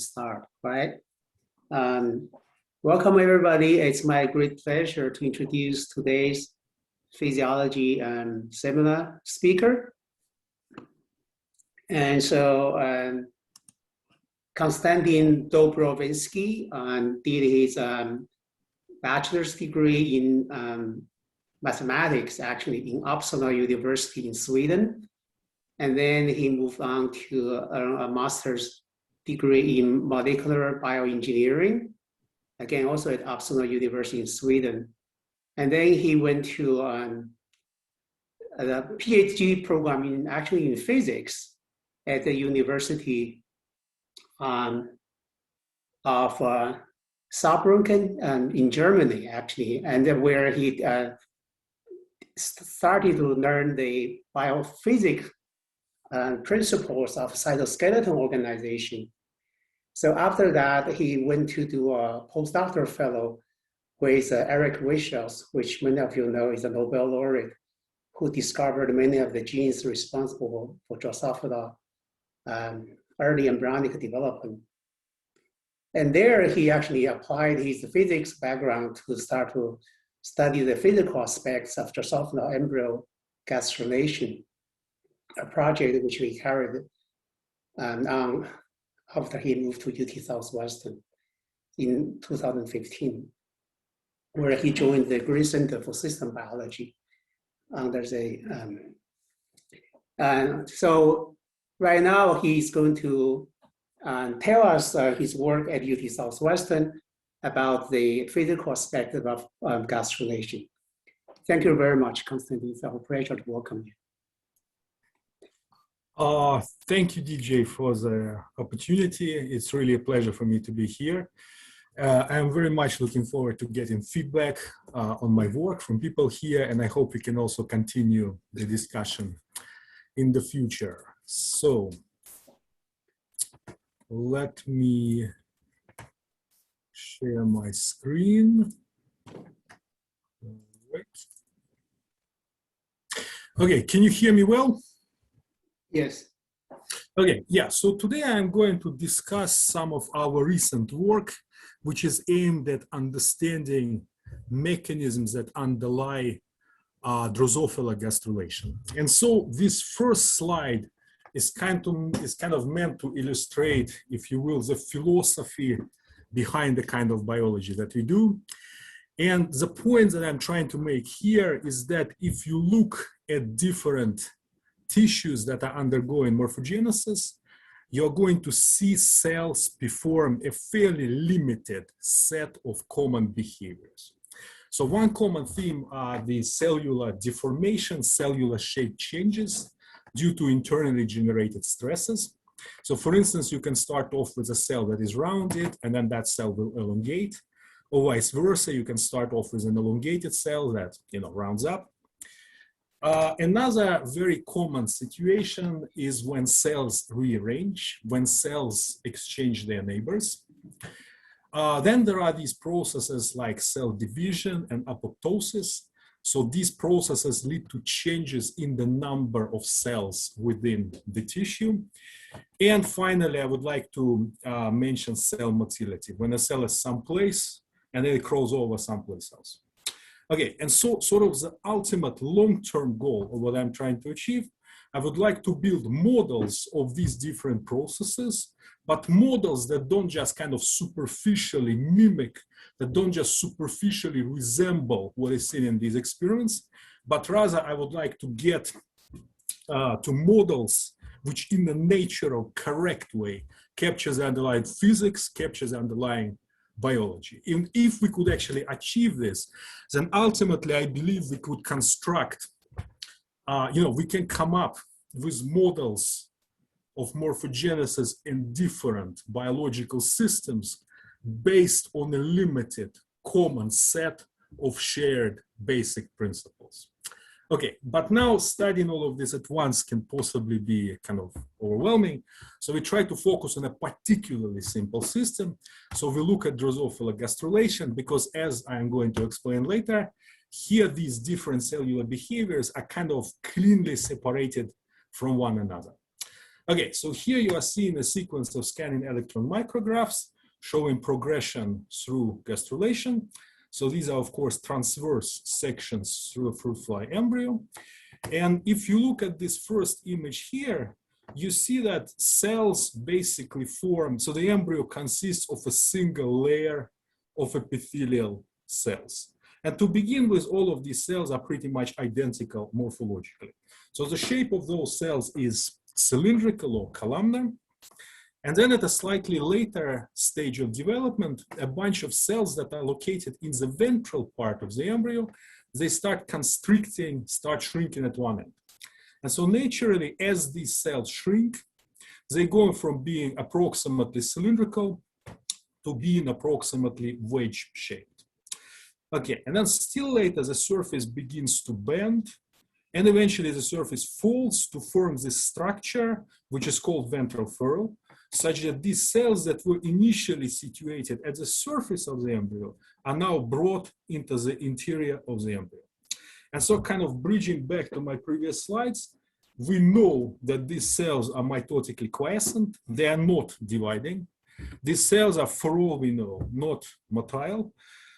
start, right? Welcome everybody. It's my great pleasure to introduce today's physiology seminar speaker. And so Konstantin Doubrovinski did his bachelor's degree in mathematics, actually in Uppsala University in Sweden. And then he moved on to a master's degree in molecular bioengineering, again, also at Uppsala University in Sweden. And then he went to the Ph.D. program in physics at the University of Saarbrücken in Germany, actually, and where he started to learn the biophysics principles of cytoskeleton organization. So after that, he went to do a postdoctoral fellow with Eric Wischels, which many of you know is a Nobel laureate who discovered many of the genes responsible for Drosophila early embryonic development. And there he actually applied his physics background to start to study the physical aspects of Drosophila embryo gastrulation, a project which we carried on after he moved to UT Southwestern in 2015, where he joined the Green Center for System Biology under the, so right now he's going to tell us his work at UT Southwestern about the physical aspect of gastrulation. Thank you very much, Konstantin. It's a pleasure to welcome you. Thank you, DJ, for the opportunity. It's really a pleasure for me to be here. I'm very much looking forward to getting feedback on my work from people here, and I hope we can also continue the discussion in the future. So let me share my screen. Right. Okay, can you hear me well? Yes. Okay, yeah, so today I'm going to discuss some of our recent work, which is aimed at understanding mechanisms that underlie Drosophila gastrulation. And so this first slide is kind of meant to illustrate, if you will, the philosophy behind the kind of biology that we do. And the point that I'm trying to make here is that if you look at different tissues that are undergoing morphogenesis, you're going to see cells perform a fairly limited set of common behaviors. So one common theme are the cellular deformation, cellular shape changes due to internally generated stresses. So for instance, you can start off with a cell that is rounded and then that cell will elongate, or vice versa. You can start off with an elongated cell that rounds up. Another very common situation is when cells rearrange, when cells exchange their neighbors. Then there are these processes like cell division and apoptosis. So these processes lead to changes in the number of cells within the tissue. And finally, I would like to mention cell motility, when a cell is someplace and then it crawls over someplace else. Okay, and so sort of the ultimate long-term goal of what I'm trying to achieve, I would like to build models of these different processes, but models that don't just kind of superficially mimic, that don't just superficially resemble what is seen in these experiments, but rather I would like to get to models which in a natural, correct way captures the underlying physics, captures the underlying biology. And if we could actually achieve this, then ultimately I believe we could construct, we can come up with models of morphogenesis in different biological systems based on a limited common set of shared basic principles. Okay, but now studying all of this at once can possibly be kind of overwhelming. So we try to focus on a particularly simple system. So we look at Drosophila gastrulation because, as I'm going to explain later, here these different cellular behaviors are kind of cleanly separated from one another. Okay, so here you are seeing a sequence of scanning electron micrographs showing progression through gastrulation. So these are, of course, transverse sections through a fruit fly embryo. And if you look at this first image here, you see that cells basically form. So the embryo consists of a single layer of epithelial cells. And to begin with, all of these cells are pretty much identical morphologically. So the shape of those cells is cylindrical or columnar. And then at a slightly later stage of development, a bunch of cells that are located in the ventral part of the embryo, they start constricting, start shrinking at one end. And so naturally, as these cells shrink, they go from being approximately cylindrical to being approximately wedge-shaped. Okay, and then still later, the surface begins to bend, and eventually the surface folds to form this structure, which is called ventral furrow, such that these cells that were initially situated at the surface of the embryo are now brought into the interior of the embryo. And so kind of bridging back to my previous slides, we know that these cells are mitotically quiescent. They are not dividing. These cells are, for all we know, not motile.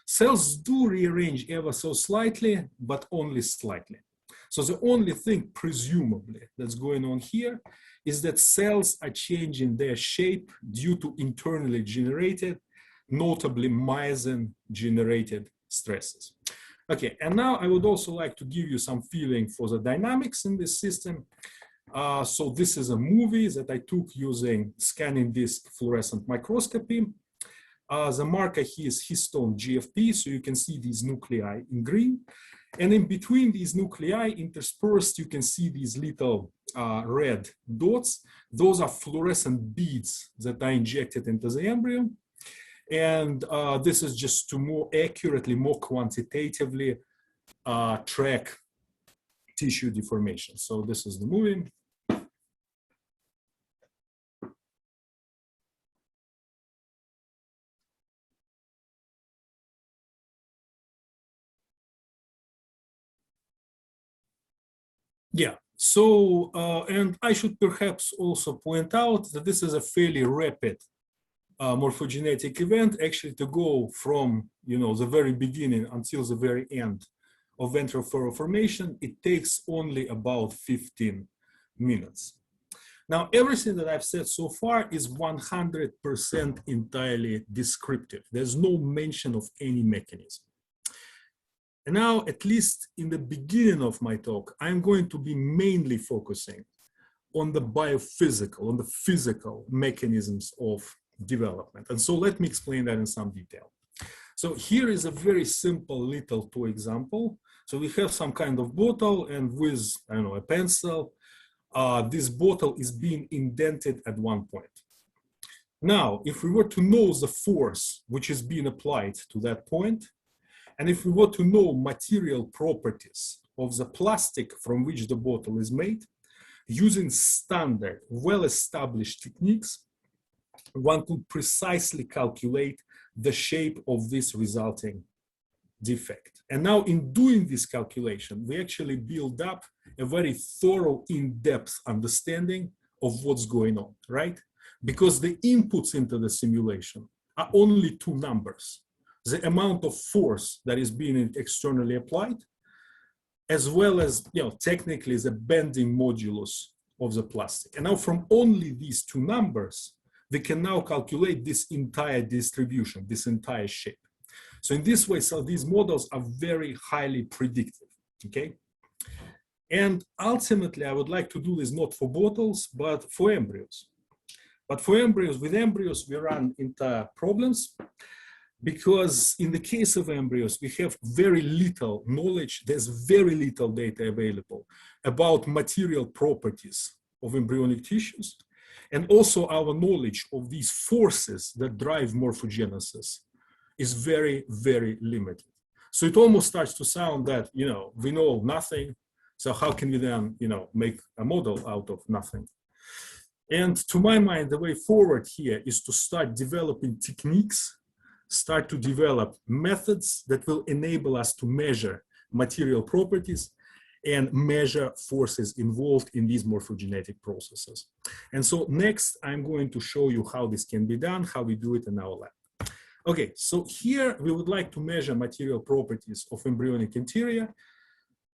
Cells do rearrange ever so slightly, but only slightly. So the only thing, presumably, that's going on here is that cells are changing their shape due to internally generated, notably myosin-generated stresses. Okay, and now I would also like to give you some feeling for the dynamics in this system. So this is a movie that I took using scanning disk fluorescent microscopy. The marker here is histone GFP, so you can see these nuclei in green. And in between these nuclei interspersed, you can see these little red dots. Those are fluorescent beads that are injected into the embryo. And this is just to more accurately, more quantitatively track tissue deformation. So this is the movie. Yeah, so, and I should perhaps also point out that this is a fairly rapid morphogenetic event, actually to go from, the very beginning until the very end of ventral furrow formation, it takes only about 15 minutes. Now, everything that I've said so far is 100% entirely descriptive. There's no mention of any mechanism. And now, at least in the beginning of my talk, I'm going to be mainly focusing on the biophysical, on the physical mechanisms of development. And so let me explain that in some detail. So here is a very simple little toy example. So we have some kind of bottle, and with, a pencil, this bottle is being indented at one point. Now, if we were to know the force which is being applied to that point, and if we were to know material properties of the plastic from which the bottle is made, using standard, well-established techniques, one could precisely calculate the shape of this resulting defect. And now in doing this calculation, we actually build up a very thorough, in-depth understanding of what's going on, right? Because the inputs into the simulation are only two numbers: the amount of force that is being externally applied, as well as, technically the bending modulus of the plastic. And now from only these two numbers, we can now calculate this entire distribution, this entire shape. So in this way, so these models are very highly predictive, okay? And ultimately, I would like to do this not for bottles, but for embryos. But for embryos, with embryos, we run into problems, because in the case of embryos, we have very little knowledge, there's very little data available about material properties of embryonic tissues, and also our knowledge of these forces that drive morphogenesis is very, very limited. So it almost starts to sound that, we know nothing, so how can we then, make a model out of nothing? And to my mind, the way forward here is to start developing techniques, start to develop methods that will enable us to measure material properties, and measure forces involved in these morphogenetic processes. And so next, I'm going to show you how this can be done, how we do it in our lab. Okay, so here we would like to measure material properties of embryonic interior.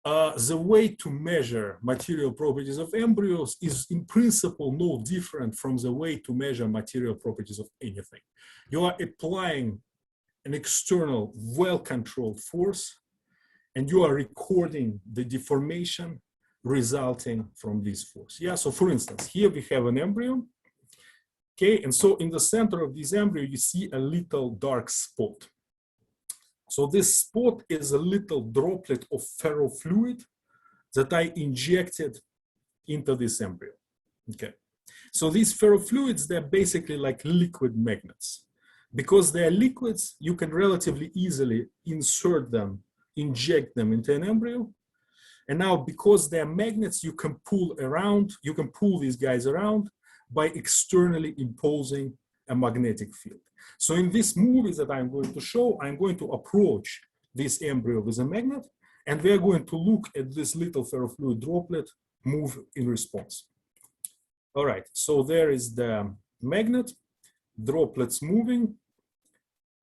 The way to measure material properties of embryos is in principle no different from the way to measure material properties of anything. You are applying an external, well-controlled force, and you are recording the deformation resulting from this force. Yeah, so for instance, here we have an embryo. Okay, and so in the center of this embryo, you see a little dark spot. So this spot is a little droplet of ferrofluid that I injected into this embryo. Okay, so these ferrofluids, they're basically like liquid magnets. Because they're liquids, you can relatively easily insert them, inject them into an embryo. And now because they're magnets, you can pull these guys around by externally imposing a magnetic field. So in this movie that I'm going to show, I'm going to approach this embryo with a magnet, and we're going to look at this little ferrofluid droplet move in response. All right, so there is the magnet, droplets moving.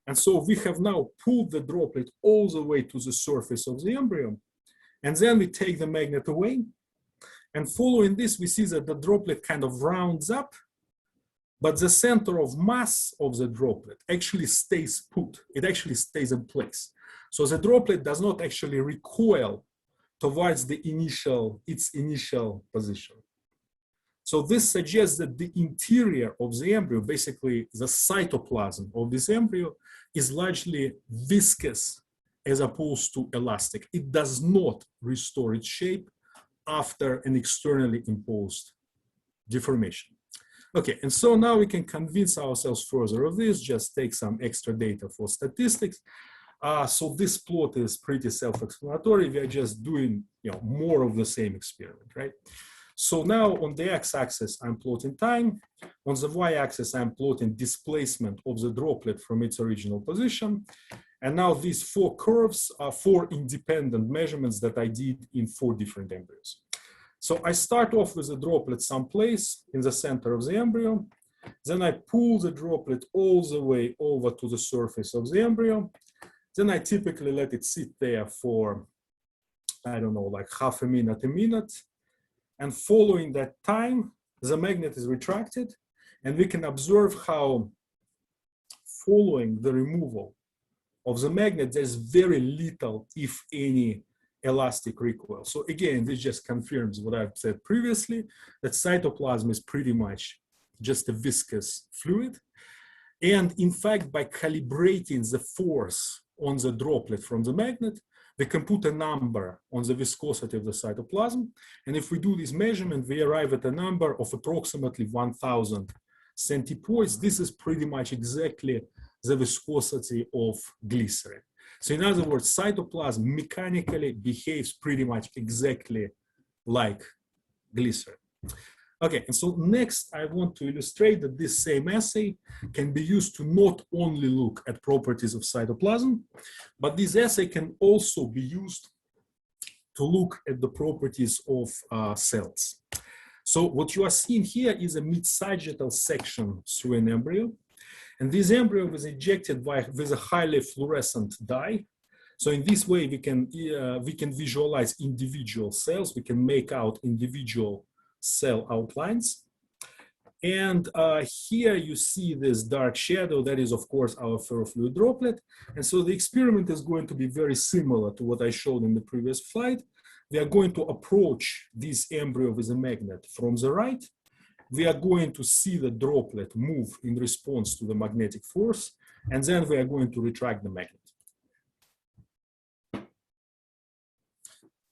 And so we have now pulled the droplet all the way to the surface of the embryo. And then we take the magnet away. And following this, we see that the droplet kind of rounds up, but the center of mass of the droplet actually stays put. It actually stays in place. So the droplet does not actually recoil towards its initial position. So this suggests that the interior of the embryo, basically the cytoplasm of this embryo, is largely viscous as opposed to elastic. It does not restore its shape after an externally imposed deformation. Okay, and so now we can convince ourselves further of this, just take some extra data for statistics. So this plot is pretty self-explanatory. We are just doing more of the same experiment, right? So now on the x-axis, I'm plotting time. On the y-axis, I'm plotting displacement of the droplet from its original position. And now these 4 curves are 4 independent measurements that I did in 4 different embryos. So I start off with a droplet someplace in the center of the embryo. Then I pull the droplet all the way over to the surface of the embryo. Then I typically let it sit there for, I don't know, like half a minute. And following that time, the magnet is retracted. And we can observe how following the removal of the magnet, there's very little, if any, elastic recoil. So again, this just confirms what I've said previously, that cytoplasm is pretty much just a viscous fluid. And in fact, by calibrating the force on the droplet from the magnet, we can put a number on the viscosity of the cytoplasm. And if we do this measurement, we arrive at a number of approximately 1,000 centipoids. This is pretty much exactly the viscosity of glycerin. So in other words, cytoplasm mechanically behaves pretty much exactly like glycerin. Okay, and so next I want to illustrate that this same assay can be used to not only look at properties of cytoplasm, but this assay can also be used to look at the properties of cells. So what you are seeing here is a mid-sagittal section through an embryo. And this embryo was injected with a highly fluorescent dye. So in this way, we can visualize individual cells. We can make out individual cell outlines. And here you see this dark shadow. That is, of course, our ferrofluid droplet. And so the experiment is going to be very similar to what I showed in the previous slide. We are going to approach this embryo with a magnet from the right. We are going to see the droplet move in response to the magnetic force, and then we are going to retract the magnet.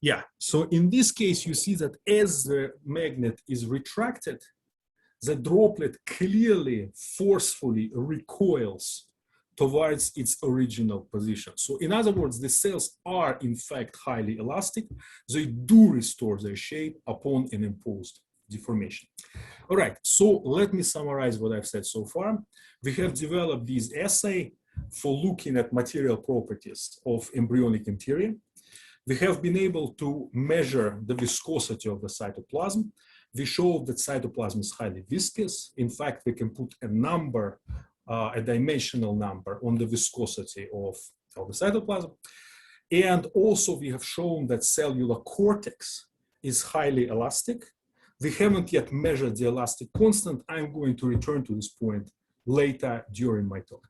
Yeah, so in this case, you see that as the magnet is retracted, the droplet clearly, forcefully recoils towards its original position. So in other words, the cells are in fact highly elastic. They do restore their shape upon an imposed deformation. All right, so let me summarize what I've said so far. We have developed this assay for looking at material properties of embryonic interior. we have been able to measure the viscosity of the cytoplasm. We showed that cytoplasm is highly viscous. In fact, we can put a number, a dimensional number on the viscosity of the cytoplasm. And also we have shown that cellular cortex is highly elastic. We haven't yet measured the elastic constant. I'm going to return to this point later during my talk.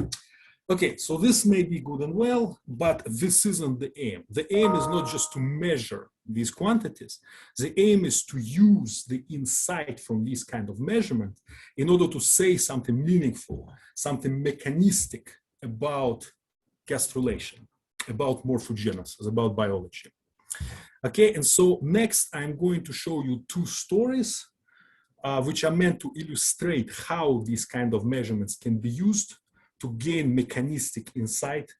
Okay, so this may be good and well, but this isn't the aim. The aim is not just to measure these quantities. The aim is to use the insight from this kind of measurement in order to say something meaningful, something mechanistic about gastrulation, about morphogenesis, about biology. Okay, and so next I'm going to show you two stories which are meant to illustrate how these kind of measurements can be used to gain mechanistic insight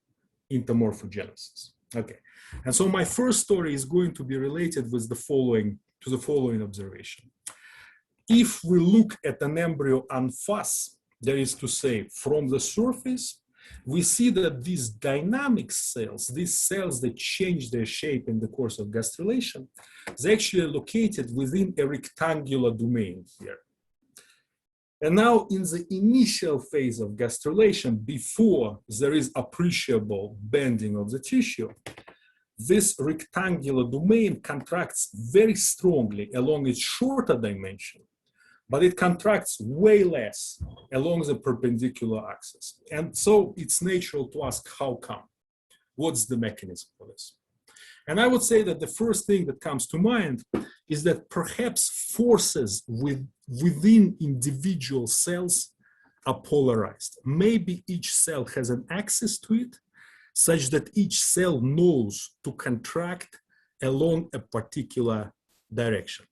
into morphogenesis. Okay, and so my first story is going to be related with the following observation. If we look at an embryo en face, that is to say, from the surface, we see that these dynamic cells, these cells that change their shape in the course of gastrulation, they're actually located within a rectangular domain here. And now in the initial phase of gastrulation, before there is appreciable bending of the tissue, this rectangular domain contracts very strongly along its shorter dimension, but it contracts way less along the perpendicular axis. And so it's natural to ask how come? What's the mechanism for this? And I would say that the first thing that comes to mind is that perhaps forces within individual cells are polarized. Maybe each cell has an axis to it, such that each cell knows to contract along a particular direction.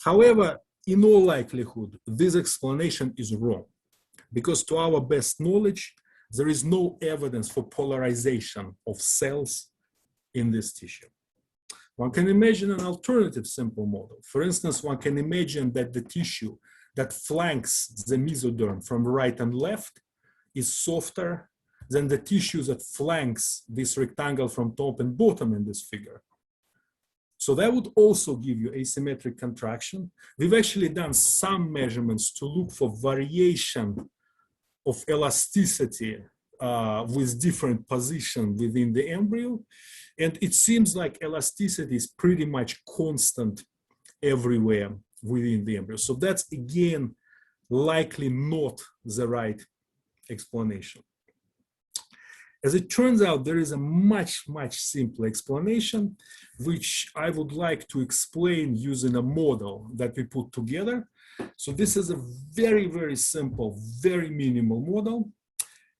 However, in all likelihood, this explanation is wrong, because to our best knowledge, there is no evidence for polarization of cells in this tissue. One can imagine an alternative simple model. For instance, one can imagine that the tissue that flanks the mesoderm from right and left is softer than the tissue that flanks this rectangle from top and bottom in this figure. So that would also give you asymmetric contraction. We've actually done some measurements to look for variation of elasticity with different positions within the embryo. And it seems like elasticity is pretty much constant everywhere within the embryo. So that's, again, likely not the right explanation. As it turns out, there is a much simpler explanation, which I would like to explain using a model that we put together. So this is a very simple, very minimal model.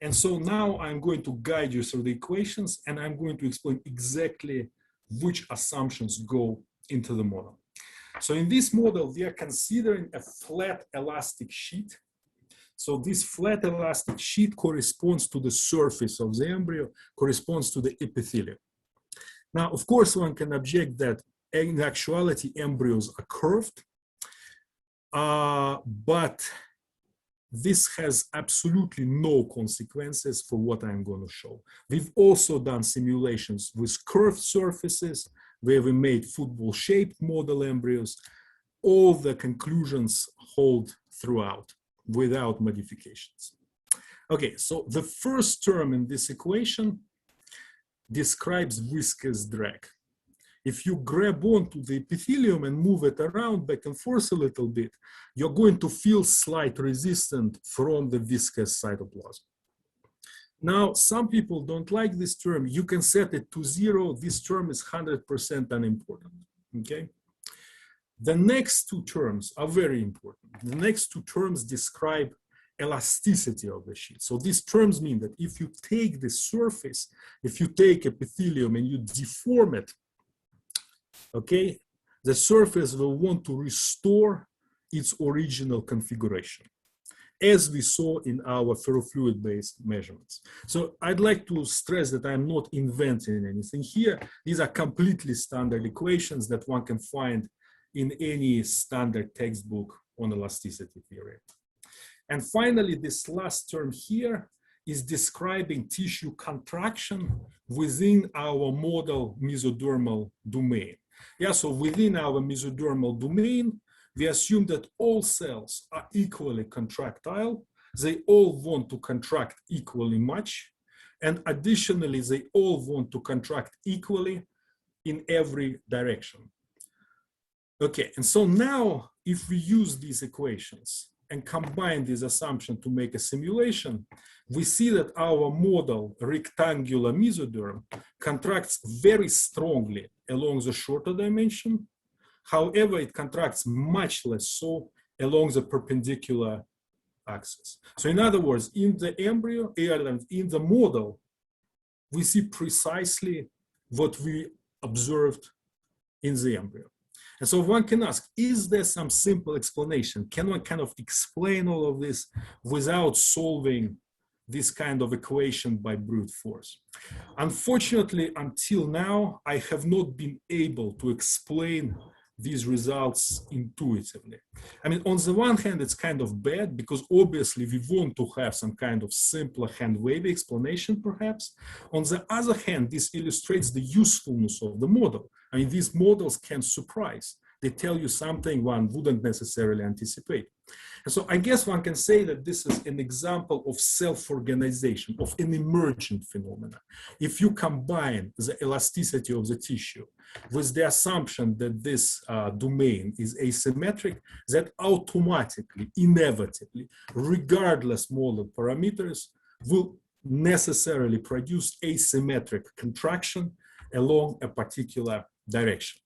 And so now I'm going to guide you through the equations, and I'm going to explain exactly which assumptions go into the model. So in this model, we are considering a flat elastic sheet. So this flat elastic sheet corresponds to the surface of the embryo, corresponds to the epithelium. Now, of course, one can object that in actuality, embryos are curved, but this has absolutely no consequences for what I'm going to show. We've also done simulations with curved surfaces where we made football-shaped model embryos. All the conclusions hold throughout without modifications. Okay, so the first term in this equation describes viscous drag. If you grab onto the epithelium and move it around back and forth a little bit, you're going to feel slight resistance from the viscous cytoplasm. Now, some people don't like this term. You can set it to 0. This term is 100% unimportant, okay? The next two terms are very important. The next two terms describe elasticity of the sheet. So these terms mean that if you take the surface, if you take epithelium and you deform it, okay, the surface will want to restore its original configuration, as we saw in our ferrofluid-based measurements. So I'd like to stress that I'm not inventing anything here. These are completely standard equations that one can find in any standard textbook on elasticity theory. And finally, this last term here is describing tissue contraction within our model mesodermal domain. Yeah, so within our mesodermal domain, we assume that all cells are equally contractile. They all want to contract equally much. And additionally, they all want to contract equally in every direction. Okay, and so now if we use these equations and combine this assumption to make a simulation, we see that our model rectangular mesoderm contracts very strongly along the shorter dimension. However, it contracts much less so along the perpendicular axis. So in other words, in the embryo, in the model, we see precisely what we observed in the embryo. And so one can ask, is there some simple explanation? Can one kind of explain all of this without solving this kind of equation by brute force? Unfortunately, until now, I have not been able to explain these results intuitively. I mean, on the one hand, it's kind of bad because obviously we want to have some kind of simpler hand-wavy explanation, perhaps. On the other hand, this illustrates the usefulness of the model. I mean, these models can surprise. They tell you something one wouldn't necessarily anticipate. And so I guess one can say that this is an example of self-organization, of an emergent phenomena. If you combine the elasticity of the tissue with the assumption that this domain is asymmetric, that automatically, inevitably, regardless model parameters, will necessarily produce asymmetric contraction along a particular direction.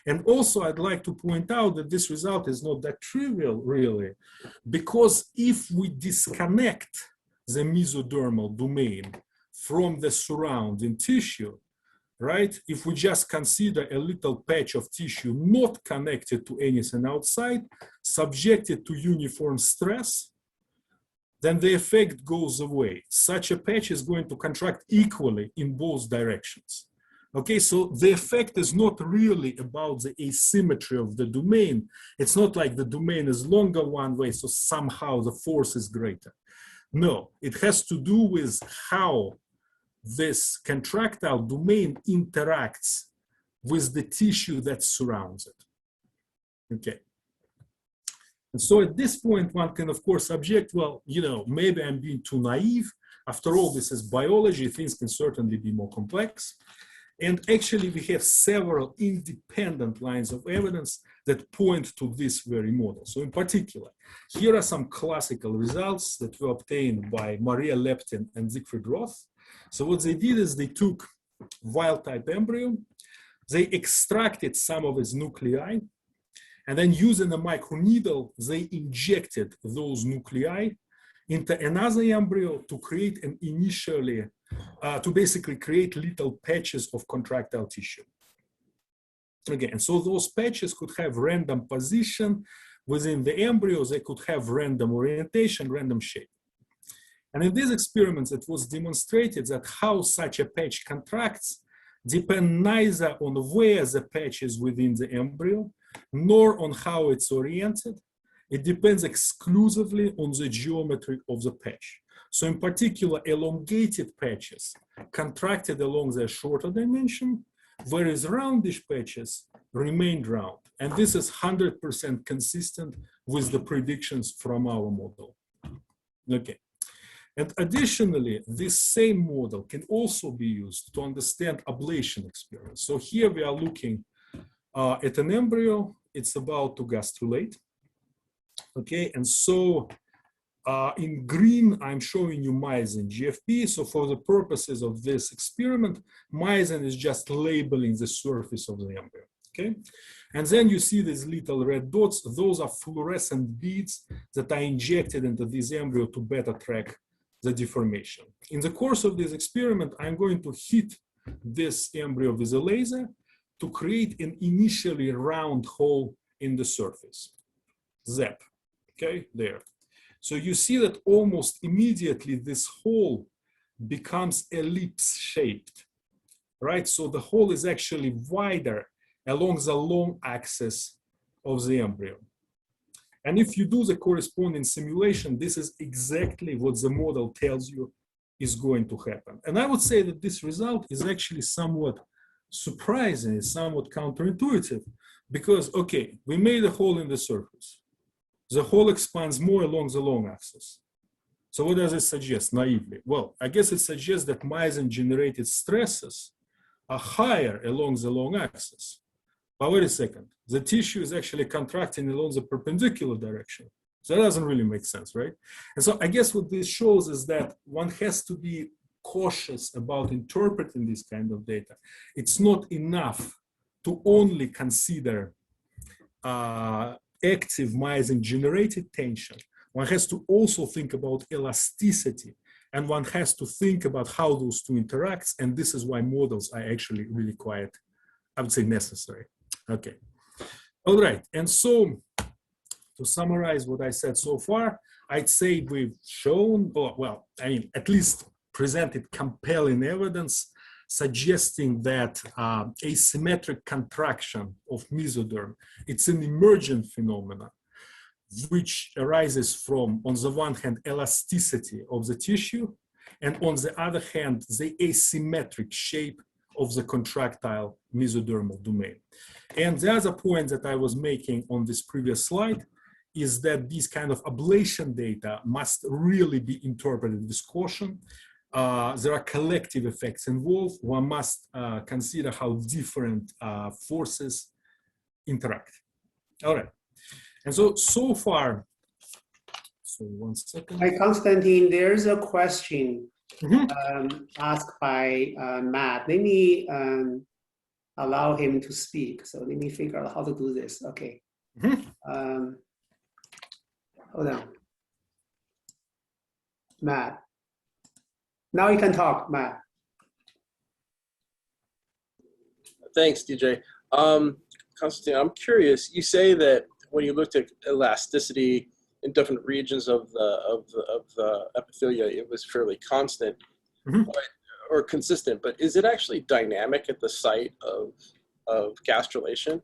And also, I'd like to point out that this result is not that trivial, really, because if we disconnect the mesodermal domain from the surrounding tissue, right? If we just consider a little patch of tissue not connected to anything outside, subjected to uniform stress, then the effect goes away. Such a patch is going to contract equally in both directions. Okay, so the effect is not really about the asymmetry of the domain. It's not like the domain is longer one way, so somehow the force is greater. No, it has to do with how this contractile domain interacts with the tissue that surrounds it. Okay. And so at this point, one can, of course, object, well, you know, maybe I'm being too naive. After all, this is biology. Things can certainly be more complex. And actually, we have several independent lines of evidence that point to this very model. So in particular, here are some classical results that were obtained by Maria Leptin and Siegfried Roth. So what they did is they took wild-type embryo, they extracted some of its nuclei, and then using a microneedle, they injected those nuclei into another embryo to create an initially to basically create little patches of contractile tissue. Again, and so those patches could have random position within the embryo, they could have random orientation, random shape. And in these experiments, it was demonstrated that how such a patch contracts depend neither on where the patch is within the embryo, nor on how it's oriented. It depends exclusively on the geometry of the patch. So in particular, elongated patches contracted along their shorter dimension, whereas roundish patches remained round. And this is 100% consistent with the predictions from our model. Okay. And additionally, this same model can also be used to understand ablation experiments. So here we are looking at an embryo. It's about to gastrulate. Okay, and so in green, I'm showing you myosin GFP. So for the purposes of this experiment, myosin is just labeling the surface of the embryo. Okay, and then you see these little red dots. Those are fluorescent beads that are injected into this embryo to better track the deformation. In the course of this experiment, I'm going to hit this embryo with a laser to create an initially round hole in the surface. Zap. Okay, there. So you see that almost immediately this hole becomes ellipse-shaped, right? So the hole is actually wider along the long axis of the embryo. And if you do the corresponding simulation, this is exactly what the model tells you is going to happen. And I would say that this result is actually somewhat surprising, somewhat counterintuitive, because, okay, we made a hole in the surface. The hole expands more along the long axis. So what does it suggest naively? Well, I guess it suggests that myosin-generated stresses are higher along the long axis. But wait a second, the tissue is actually contracting along the perpendicular direction. So that doesn't really make sense, right? And so I guess what this shows is that one has to be cautious about interpreting this kind of data. It's not enough to only consider active myosin-generated tension. One has to also think about elasticity, and one has to think about how those two interact. And this is why models are actually really quite, I would say, necessary. Okay. All right. And so to summarize what I said so far, I'd say we've shown, or well, I mean, at least presented compelling evidence suggesting that asymmetric contraction of mesoderm, it's an emergent phenomenon, which arises from, on the one hand, elasticity of the tissue, and on the other hand, the asymmetric shape of the contractile mesodermal domain. And the other point that I was making on this previous slide is that these kind of ablation data must really be interpreted with caution. There are collective effects involved. One must consider how different forces interact. All right. And so far, so 1 second. Hi, Konstantin, there's a question asked by Matt. Let me allow him to speak. So let me figure out how to do this. Okay. Hold on. Matt. Now you can talk, Matt. Thanks, DJ. Konstantin, I'm curious. You say that when you looked at elasticity in different regions of the epithelia, it was fairly constant or consistent. But is it actually dynamic at the site of gastrulation?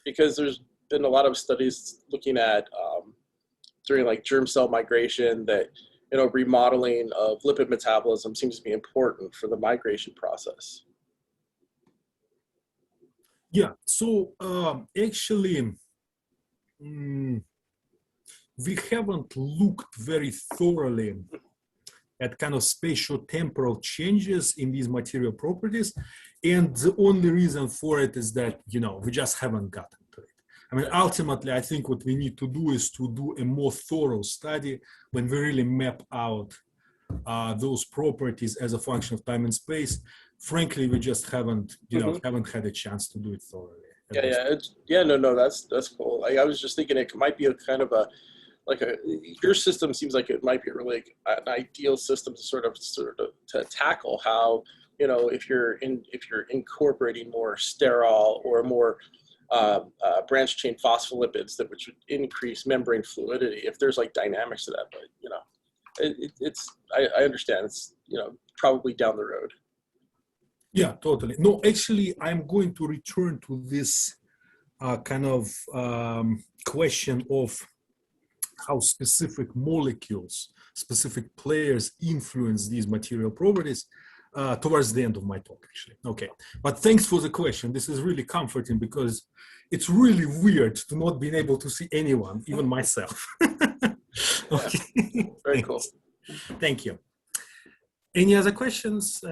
Because there's been a lot of studies looking at during like germ cell migration that remodeling of lipid metabolism seems to be important for the migration process. Yeah, so actually, we haven't looked very thoroughly at kind of spatio-temporal changes in these material properties. And the only reason for it is that, we just haven't gotten to it. I mean, ultimately, I think what we need to do is to do a more thorough study when we really map out those properties as a function of time and space. Frankly, we just haven't, haven't had a chance to do it thoroughly. No, that's cool. I was just thinking it might be a kind of your system seems like it might be really an ideal system to sort of to tackle how, if you're incorporating more sterol or more branch chain phospholipids which would increase membrane fluidity, if there's like dynamics to that, but I understand it's probably down the road. Yeah, totally. No, actually, I'm going to return to this kind of question of how specific molecules, specific players influence these material properties towards the end of my talk, actually. Okay, but thanks for the question. This is really comforting because it's really weird to not being able to see anyone, even myself. Okay. Yeah, very cool. Thank you. Any other questions?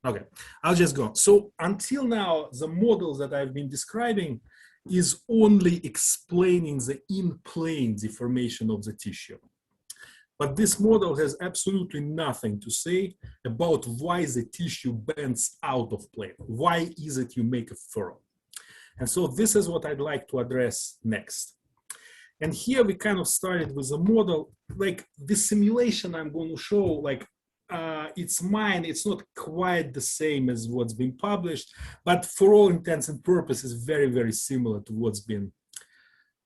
Okay, I'll just go. So until now, the model that I've been describing is only explaining the in-plane deformation of the tissue. But this model has absolutely nothing to say about why the tissue bends out of plane. Why is it you make a furrow? And so this is what I'd like to address next. And here we kind of started with a model, like the simulation I'm going to show, like it's mine. It's not quite the same as what's been published, but for all intents and purposes, very, very similar to what's been,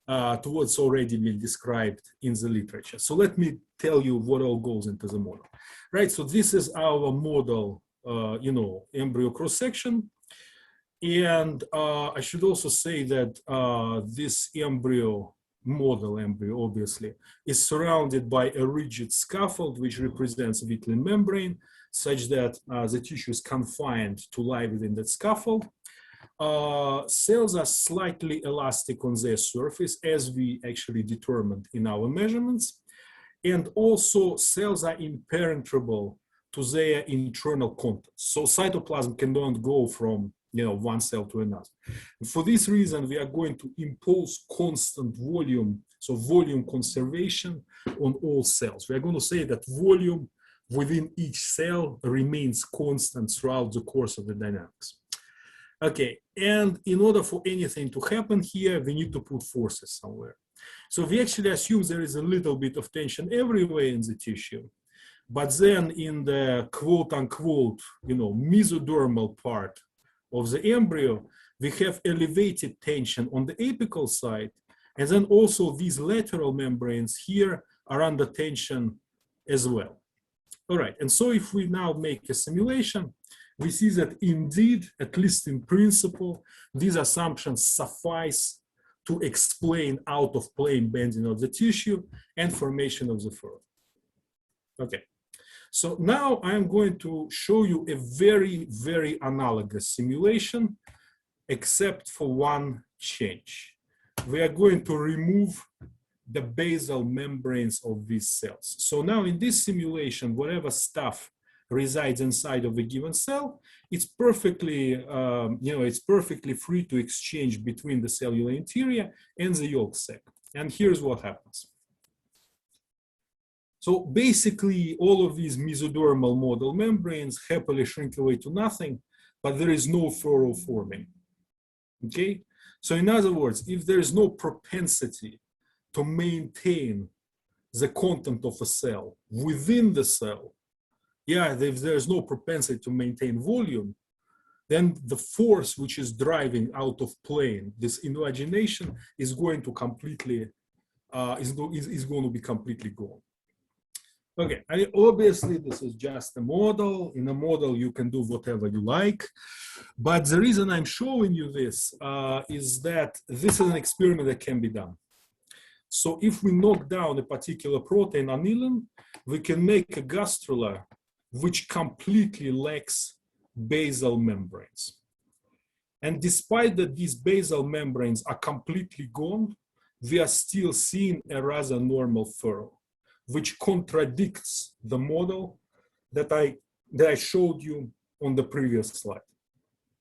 to what's already been described in the literature. So let me tell you what all goes into the model, right? So this is our model, embryo cross-section. And I should also say that this embryo model embryo, obviously, is surrounded by a rigid scaffold, which represents Wittling membrane, such that the tissue is confined to lie within that scaffold. Cells are slightly elastic on their surface, as we actually determined in our measurements. And also, cells are impenetrable to their internal contents. So cytoplasm cannot go from one cell to another. And for this reason, we are going to impose constant volume, so volume conservation on all cells. We are going to say that volume within each cell remains constant throughout the course of the dynamics. Okay, and in order for anything to happen here, we need to put forces somewhere. So we actually assume there is a little bit of tension everywhere in the tissue, but then in the quote-unquote, mesodermal part of the embryo, we have elevated tension on the apical side, and then also these lateral membranes here are under tension as well. All right, and so if we now make a simulation, we see that indeed, at least in principle, these assumptions suffice to explain out-of-plane bending of the tissue and formation of the furrow. Okay, so now I'm going to show you a very, very analogous simulation, except for one change. We are going to remove the basal membranes of these cells. So now in this simulation, whatever stuff resides inside of a given cell, it's perfectly, it's perfectly free to exchange between the cellular interior and the yolk sac. And here's what happens. So basically, all of these mesodermal model membranes happily shrink away to nothing, but there is no furrow forming. Okay? So in other words, if there is no propensity to maintain the content of a cell within the cell, if there's no propensity to maintain volume, then the force which is driving out of plane this invagination is going to completely is going to be completely gone. Okay, obviously this is just a model. In a model you can do whatever you like, but the reason I'm showing you this is that this is an experiment that can be done. So if we knock down a particular protein, anilin, we can make a gastrula which completely lacks basal membranes. And despite that these basal membranes are completely gone, we are still seeing a rather normal furrow, which contradicts the model that I showed you on the previous slide.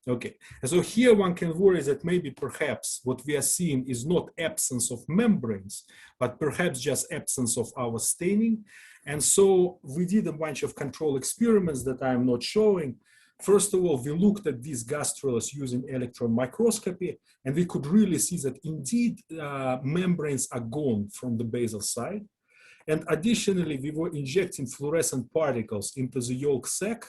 Okay, and so here one can worry that maybe perhaps what we are seeing is not absence of membranes, but perhaps just absence of our staining. And so we did a bunch of control experiments that I'm not showing. First of all, we looked at these gastrulas using electron microscopy, and we could really see that indeed membranes are gone from the basal side. And additionally, we were injecting fluorescent particles into the yolk sac,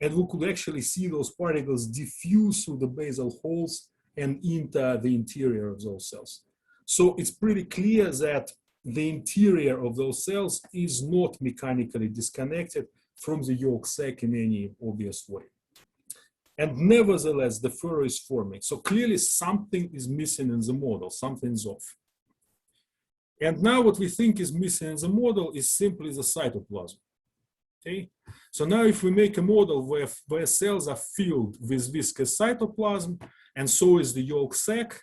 and we could actually see those particles diffuse through the basal holes and into the interior of those cells. So it's pretty clear that the interior of those cells is not mechanically disconnected from the yolk sac in any obvious way. And nevertheless, the furrow is forming. So clearly something is missing in the model, something's off. And now what we think is missing in the model is simply the cytoplasm. Okay, so now if we make a model where cells are filled with viscous cytoplasm, and so is the yolk sac,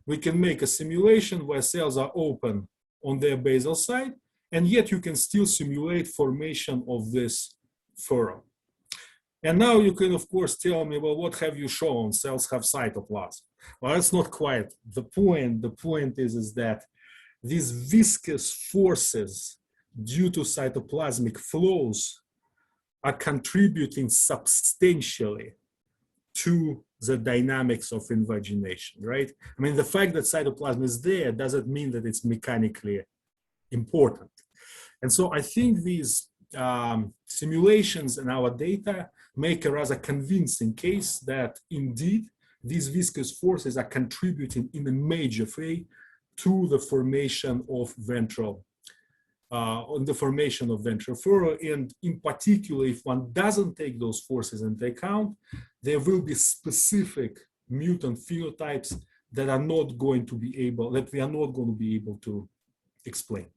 we can make a simulation where cells are open on their basal side, and yet you can still simulate formation of this furrow. And now you can, of course, tell me, well, what have you shown? Cells have cytoplasm. Well, that's not quite the point. The point is that these viscous forces due to cytoplasmic flows are contributing substantially to the dynamics of invagination, right? I mean, the fact that cytoplasm is there doesn't mean that it's mechanically important. And so I think these simulations and our data make a rather convincing case that indeed these viscous forces are contributing in a major way to the formation of ventral furrow, and in particular, if one doesn't take those forces into account, there will be specific mutant phenotypes that are not going to be able, that we are not going to be able to explain.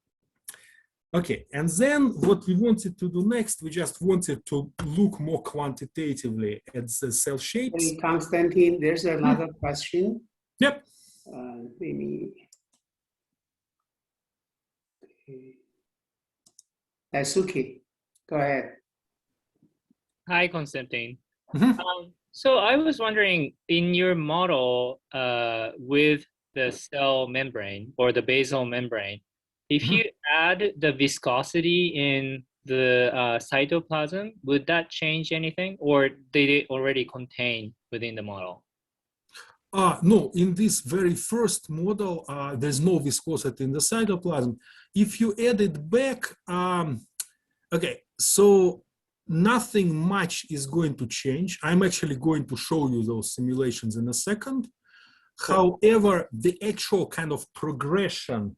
Okay, and then what we wanted to do next, we just wanted to look more quantitatively at the cell shapes. Hey, Konstantin, there's another question. Yep. Maybe. Daisuke, go ahead. Hi, Konstantin. Mhm. So I was wondering, in your model with the cell membrane or the basal membrane, if you add the viscosity in the cytoplasm, would that change anything, or did it already contain within the model? No, in this very first model, there's no viscosity in the cytoplasm. If you add it back, okay, so nothing much is going to change. I'm actually going to show you those simulations in a second. However, the actual kind of progression,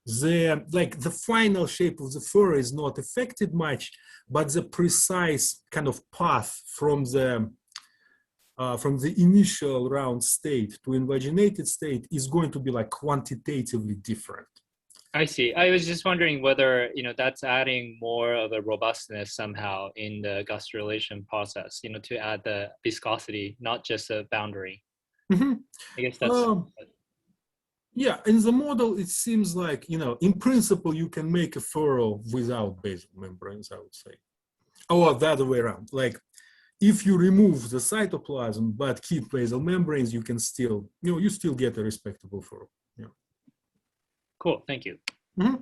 the final shape of the fur is not affected much, but the precise kind of path from the initial round state to invaginated state is going to be like quantitatively different. I see. I was just wondering whether, that's adding more of a robustness somehow in the gastrulation process, to add the viscosity, not just a boundary. Mm-hmm. I guess that's... Yeah, in the model, it seems like, in principle, you can make a furrow without basal membranes, I would say. Or the other way around. Like, if you remove the cytoplasm but keep basal membranes, you can still, you still get a respectable furrow. Yeah. Cool, thank you. Mm-hmm.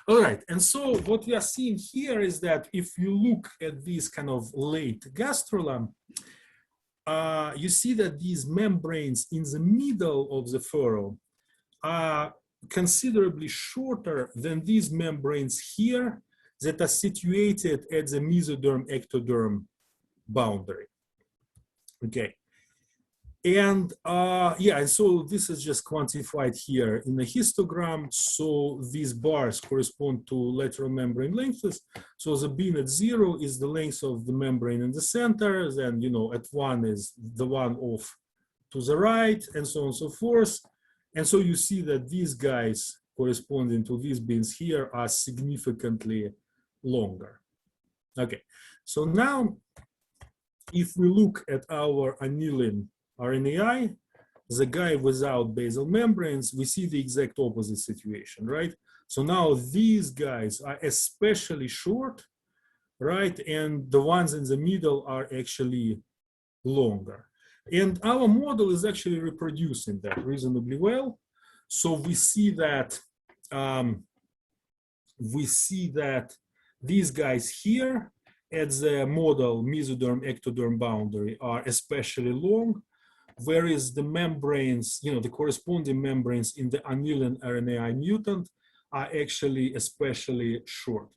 All right, and so what we are seeing here is that if you look at this kind of late gastrula, you see that these membranes in the middle of the furrow are considerably shorter than these membranes here that are situated at the mesoderm-ectoderm boundary. Okay. And and so this is just quantified here in the histogram. So these bars correspond to lateral membrane lengths. So the beam at 0 is the length of the membrane in the center. Then, at 1 is the one off to the right, and so on and so forth. And so you see that these guys corresponding to these beams here are significantly longer. Okay, so now if we look at our annealing RNAi, the guy without basal membranes, we see the exact opposite situation, right? So now these guys are especially short, right? And the ones in the middle are actually longer. And our model is actually reproducing that reasonably well. So we see that these guys here at the model mesoderm-ectoderm boundary are especially long, whereas the membranes, the corresponding membranes in the annealing RNAi mutant are actually especially short.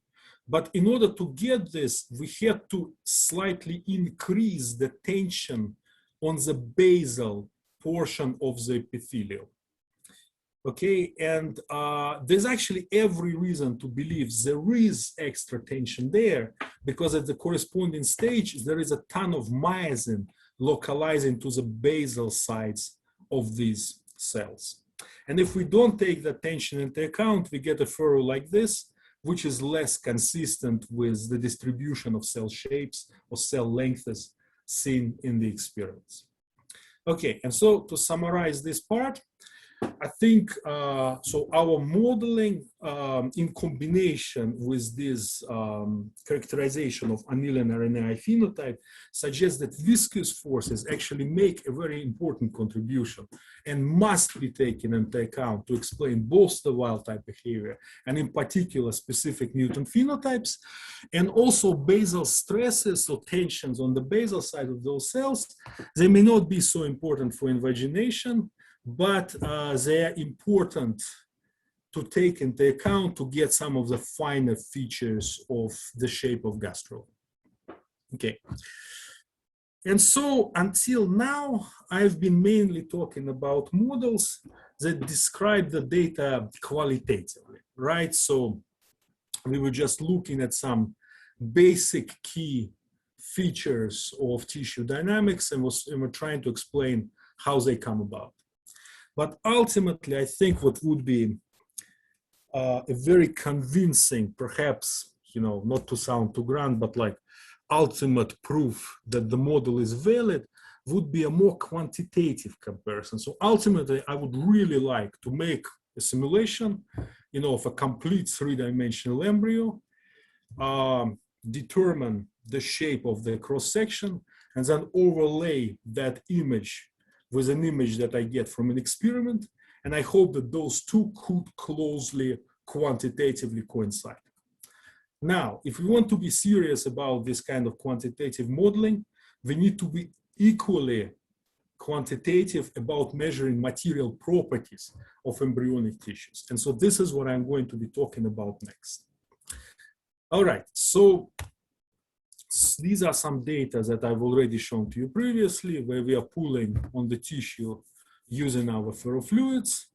But in order to get this, we had to slightly increase the tension on the basal portion of the epithelium. Okay, and there's actually every reason to believe there is extra tension there, because at the corresponding stage, there is a ton of myosin localizing to the basal sides of these cells. And if we don't take the tension into account, we get a furrow like this, which is less consistent with the distribution of cell shapes or cell lengths seen in the experiments. Okay, and so to summarize this part, I think so our modeling in combination with this characterization of annealing RNAi phenotype suggests that viscous forces actually make a very important contribution and must be taken into account to explain both the wild type behavior and in particular specific mutant phenotypes, and also basal stresses or tensions on the basal side of those cells. They may not be so important for invagination, but they are important to take into account to get some of the finer features of the shape of gastrula. Okay. And so until now, I've been mainly talking about models that describe the data qualitatively, right? So we were just looking at some basic key features of tissue dynamics and we're trying to explain how they come about. But ultimately, I think what would be a very convincing, perhaps, not to sound too grand, but like ultimate proof that the model is valid would be a more quantitative comparison. So ultimately, I would really like to make a simulation, of a complete three-dimensional embryo, determine the shape of the cross-section, and then overlay that image with an image that I get from an experiment. And I hope that those two could closely quantitatively coincide. Now, if we want to be serious about this kind of quantitative modeling, we need to be equally quantitative about measuring material properties of embryonic tissues. And so this is what I'm going to be talking about next. All right, so these are some data that I've already shown to you previously, where we are pulling on the tissue using our ferrofluids,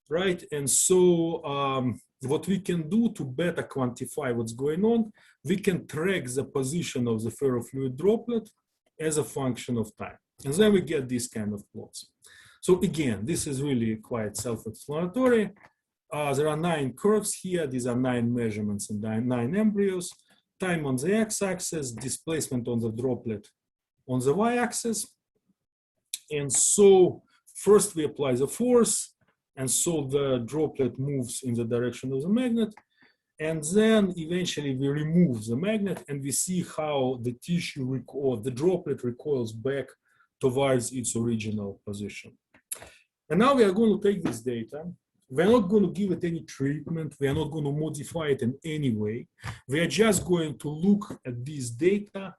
right? And so what we can do to better quantify what's going on, we can track the position of the ferrofluid droplet as a function of time. And then we get these kind of plots. So again, this is really quite self-explanatory. There are 9 curves here. These are 9 measurements and 9 embryos. Time on the x-axis, displacement on the droplet on the y-axis. And so first we apply the force, and so the droplet moves in the direction of the magnet. And then eventually we remove the magnet and we see how the tissue or the droplet recoils back towards its original position. And now we are going to take this data. We're not going to give it any treatment. We are not going to modify it in any way. We are just going to look at these data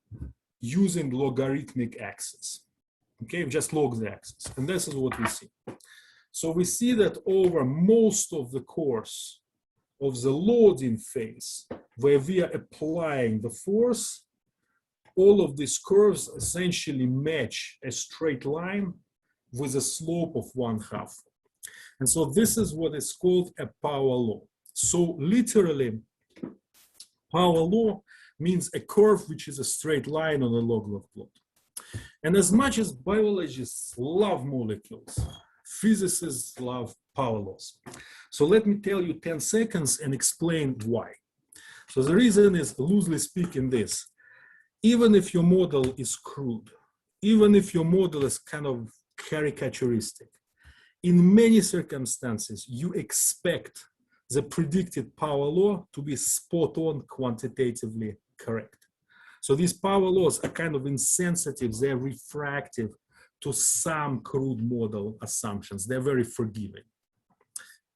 using logarithmic axis. Okay, we just log the axis. And this is what we see. So we see that over most of the course of the loading phase, where we are applying the force, all of these curves essentially match a straight line with a slope of 1/2. And so this is what is called a power law. So literally, power law means a curve which is a straight line on a log-log plot. And as much as biologists love molecules, physicists love power laws. So let me tell you 10 seconds and explain why. So the reason is, loosely speaking, this. Even if your model is crude, even if your model is kind of caricaturistic, in many circumstances, you expect the predicted power law to be spot on, quantitatively correct. So these power laws are kind of insensitive, they're refractive to some crude model assumptions. They're very forgiving.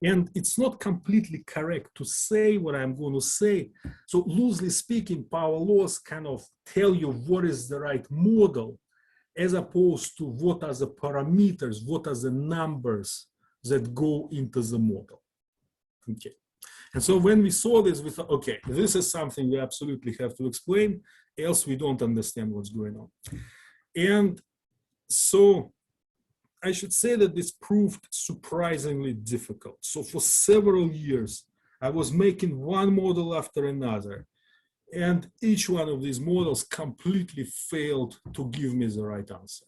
And it's not completely correct to say what I'm going to say. So loosely speaking, power laws kind of tell you what is the right model, as opposed to what are the parameters, what are the numbers that go into the model. Okay. And so when we saw this, we thought, okay, this is something we absolutely have to explain, else we don't understand what's going on. And so I should say that this proved surprisingly difficult. So for several years, I was making one model after another, and each one of these models completely failed to give me the right answer.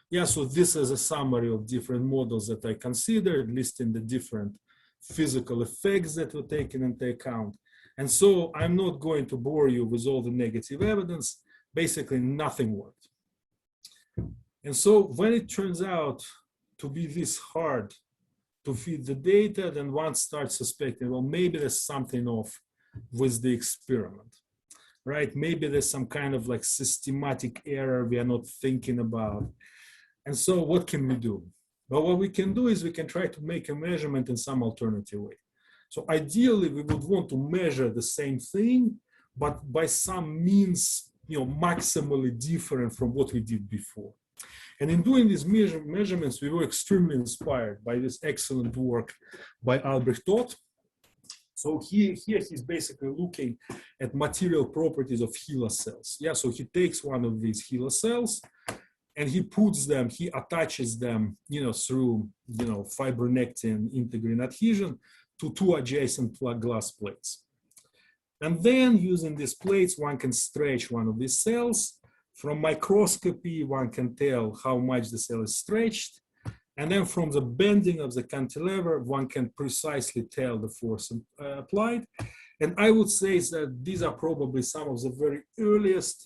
Yeah, so this is a summary of different models that I considered, listing the different physical effects that were taken into account. And so I'm not going to bore you with all the negative evidence. Basically, nothing worked. And so when it turns out to be this hard to feed the data, then one starts suspecting, well, maybe there's something off with the experiment, right? Maybe there's some kind of like systematic error we are not thinking about. And so what can we do? Well, what we can do is we can try to make a measurement in some alternative way. So ideally, we would want to measure the same thing, but by some means, maximally different from what we did before. And in doing these measurements, we were extremely inspired by this excellent work by Albrecht Todt. So here he's basically looking at material properties of HeLa cells. Yeah, so he takes one of these HeLa cells and he attaches them, through, fibronectin integrin adhesion to 2 adjacent glass plates. And then using these plates, one can stretch one of these cells. From microscopy, one can tell how much the cell is stretched. And then from the bending of the cantilever, one can precisely tell the force applied. And I would say that these are probably some of the very earliest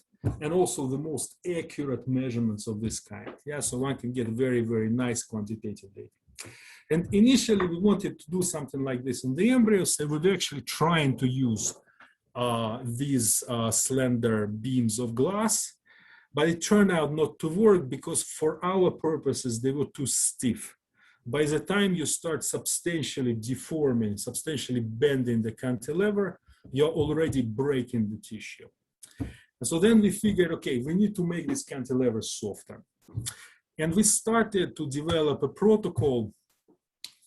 and also the most accurate measurements of this kind. Yeah, so one can get very, very nice quantitative data. And initially, we wanted to do something like this in the embryos, and we were actually trying to use these slender beams of glass, but it turned out not to work because for our purposes, they were too stiff. By the time you start substantially deforming, substantially bending the cantilever, you're already breaking the tissue. And so then we figured, okay, we need to make this cantilever softer. And we started to develop a protocol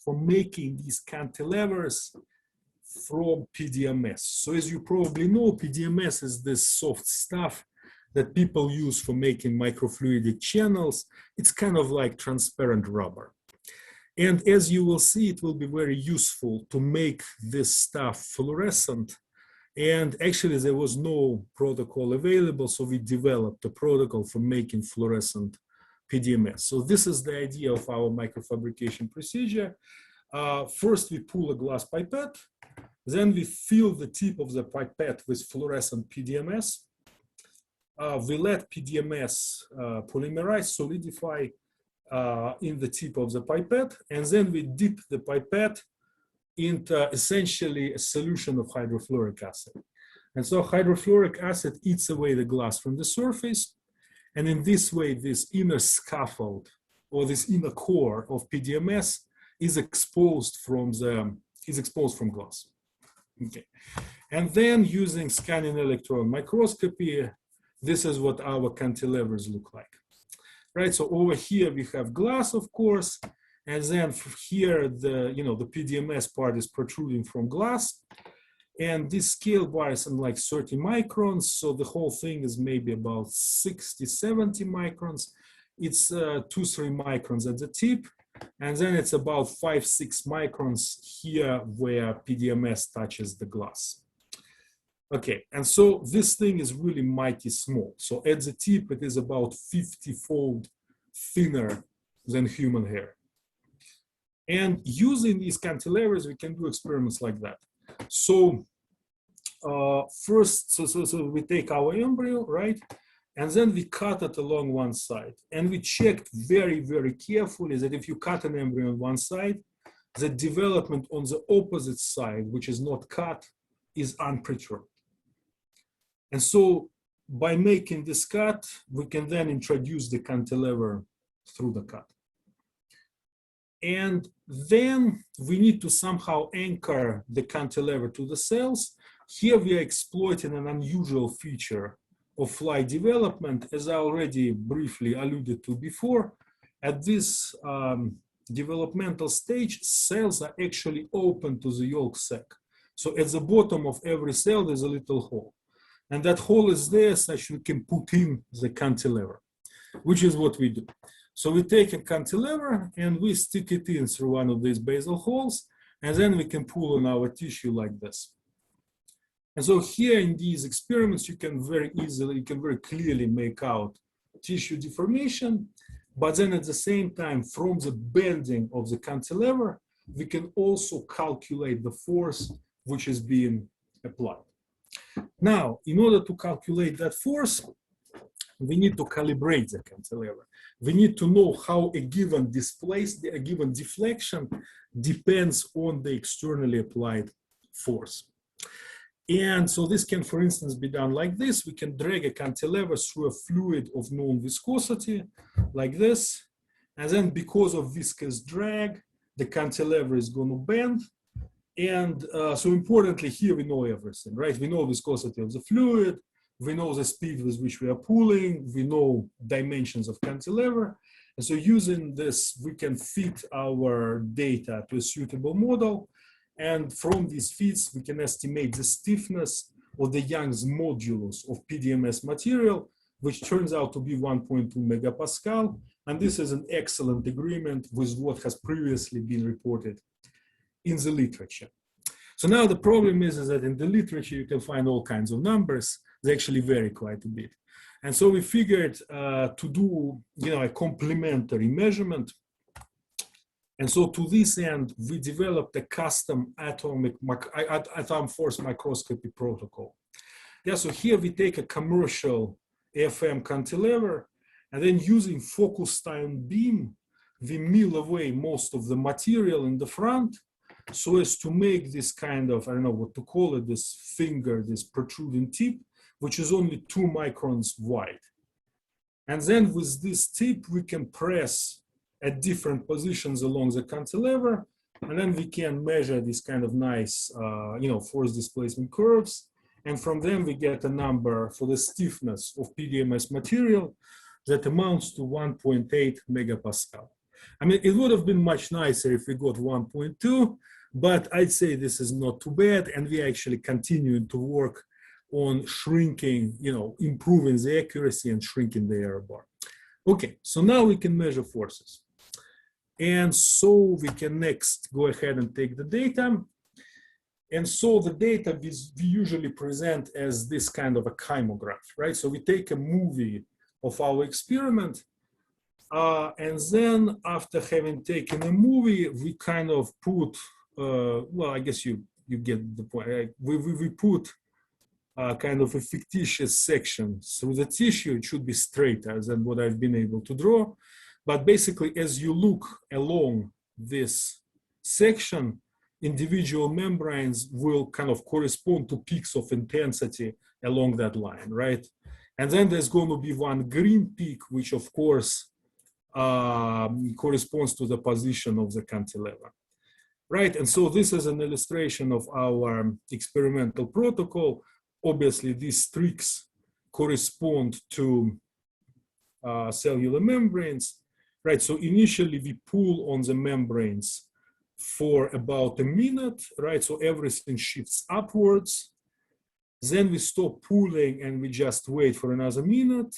for making these cantilevers from PDMS. So as you probably know, PDMS is this soft stuff that people use for making microfluidic channels. It's kind of like transparent rubber. And as you will see, it will be very useful to make this stuff fluorescent. And actually, there was no protocol available, so we developed a protocol for making fluorescent PDMS. So this is the idea of our microfabrication procedure. First, we pull a glass pipette. Then we fill the tip of the pipette with fluorescent PDMS. We let PDMS polymerize, solidify in the tip of the pipette, and then we dip the pipette into essentially a solution of hydrofluoric acid. And so hydrofluoric acid eats away the glass from the surface, and in this way, this inner scaffold or this inner core of PDMS is exposed from glass. Okay, and then using scanning electron microscopy, this is what our cantilevers look like. Right, so over here we have glass, of course, and then here the PDMS part is protruding from glass, and this scale bar is like 30 microns, so the whole thing is maybe about 60, 70 microns. It's 2-3 microns at the tip, and then it's about 5-6 microns here where PDMS touches the glass. Okay, and so this thing is really mighty small. So at the tip, it is about 50-fold thinner than human hair. And using these cantilevers, we can do experiments like that. So first, so we take our embryo, right? And then we cut it along one side. And we checked very, very carefully that if you cut an embryo on one side, the development on the opposite side, which is not cut, is unperturbed. And so by making this cut, we can then introduce the cantilever through the cut. And then we need to somehow anchor the cantilever to the cells. Here we are exploiting an unusual feature of fly development, as I already briefly alluded to before. At this developmental stage, cells are actually open to the yolk sac. So at the bottom of every cell, there's a little hole. And that hole is there such we can put in the cantilever, which is what we do. So we take a cantilever and we stick it in through one of these basal holes, and then we can pull on our tissue like this. And so here in these experiments, you can very clearly make out tissue deformation, but then at the same time, from the bending of the cantilever, we can also calculate the force which is being applied. Now, in order to calculate that force, we need to calibrate the cantilever. We need to know how a given deflection depends on the externally applied force. And so this can, for instance, be done like this. We can drag a cantilever through a fluid of known viscosity, like this. And then because of viscous drag, the cantilever is going to bend. And so importantly, here we know everything, right? We know viscosity of the fluid, we know the speed with which we are pulling, we know dimensions of cantilever. And so using this, we can fit our data to a suitable model. And from these fits, we can estimate the stiffness or the Young's modulus of PDMS material, which turns out to be 1.2 megapascal. And this is an excellent agreement with what has previously been reported in the literature. So now the problem is that in the literature, you can find all kinds of numbers. They actually vary quite a bit. And so we figured to do a complementary measurement And so to this end, we developed a custom atom force microscopy protocol. Yeah, so here we take a commercial FM cantilever, and then using focused ion beam, we mill away most of the material in the front so as to make this kind of, I don't know what to call it, this finger, this protruding tip, which is only 2 microns wide. And then with this tip, we can press at different positions along the cantilever, and then we can measure these kind of nice, force displacement curves. And from them, we get a number for the stiffness of PDMS material that amounts to 1.8 megapascal. I mean, it would have been much nicer if we got 1.2, but I'd say this is not too bad. And we actually continue to work on shrinking, improving the accuracy and shrinking the error bar. Okay, so now we can measure forces. And so we can next go ahead and take the data. And so the data we usually present as this kind of a kymograph, right? So we take a movie of our experiment, and then after having taken a movie, we kind of put, well, I guess you get the point. Right? We put kind of a fictitious section through the tissue. It should be straighter than what I've been able to draw. But basically, as you look along this section, individual membranes will kind of correspond to peaks of intensity along that line, right? And then there's going to be one green peak, which of course corresponds to the position of the cantilever, right? And so this is an illustration of our experimental protocol. Obviously, these streaks correspond to cellular membranes, right? So initially we pull on the membranes for about a minute, right? So everything shifts upwards. Then we stop pulling and we just wait for another minute.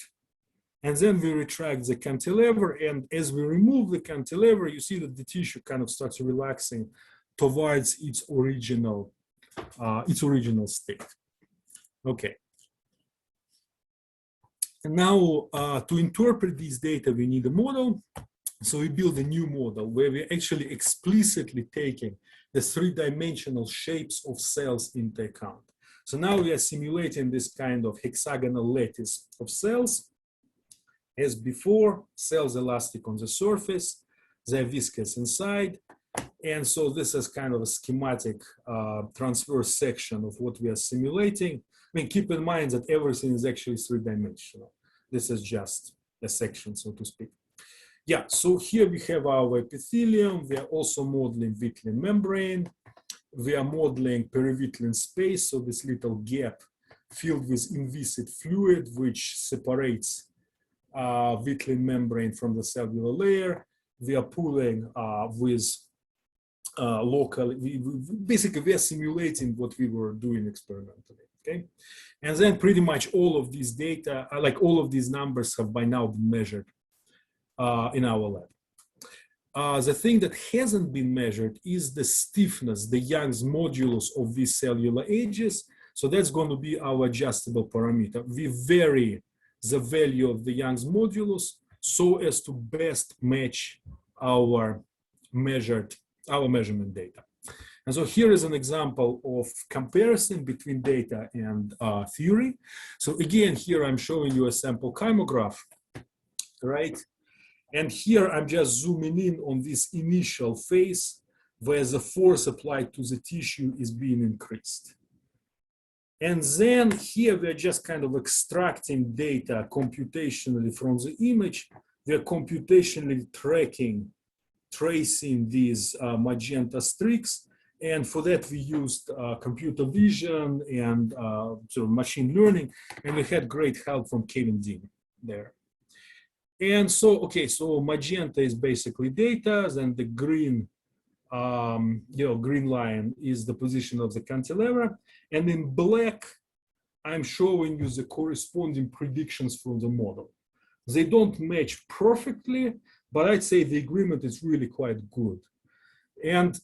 And then we retract the cantilever. And as we remove the cantilever, you see that the tissue kind of starts relaxing towards its original state. Okay. And now to interpret these data, we need a model. So we build a new model where we're actually explicitly taking the 3-dimensional shapes of cells into account. So now we are simulating this kind of hexagonal lattice of cells. As before, cells elastic on the surface, they're viscous inside. And so this is kind of a schematic transverse section of what we are simulating. I mean, keep in mind that everything is actually 3-dimensional. This is just a section, so to speak. Yeah, so here we have our epithelium. We are also modeling Vitlin membrane. We are modeling perivitlin space, so this little gap filled with inviscid fluid, which separates Vitlin membrane from the cellular layer. We are pulling with local, basically we are simulating what we were doing experimentally, okay? And then pretty much all of these data, like all of these numbers have by now been measured in our lab. The thing that hasn't been measured is the stiffness, the Young's modulus of these cellular edges. So that's going to be our adjustable parameter. We vary the value of the Young's modulus so as to best match our measurement data. And so here is an example of comparison between data and theory. So again, here I'm showing you a sample kymograph, right? And here I'm just zooming in on this initial phase where the force applied to the tissue is being increased. And then here we're just kind of extracting data computationally from the image. We're computationally tracing these magenta streaks. And for that, we used computer vision and sort of machine learning. And we had great help from Kevin Dean there. And so, okay, so magenta is basically data, then the green, green line is the position of the cantilever. And in black, I'm showing you the corresponding predictions from the model. They don't match perfectly, but I'd say the agreement is really quite good. And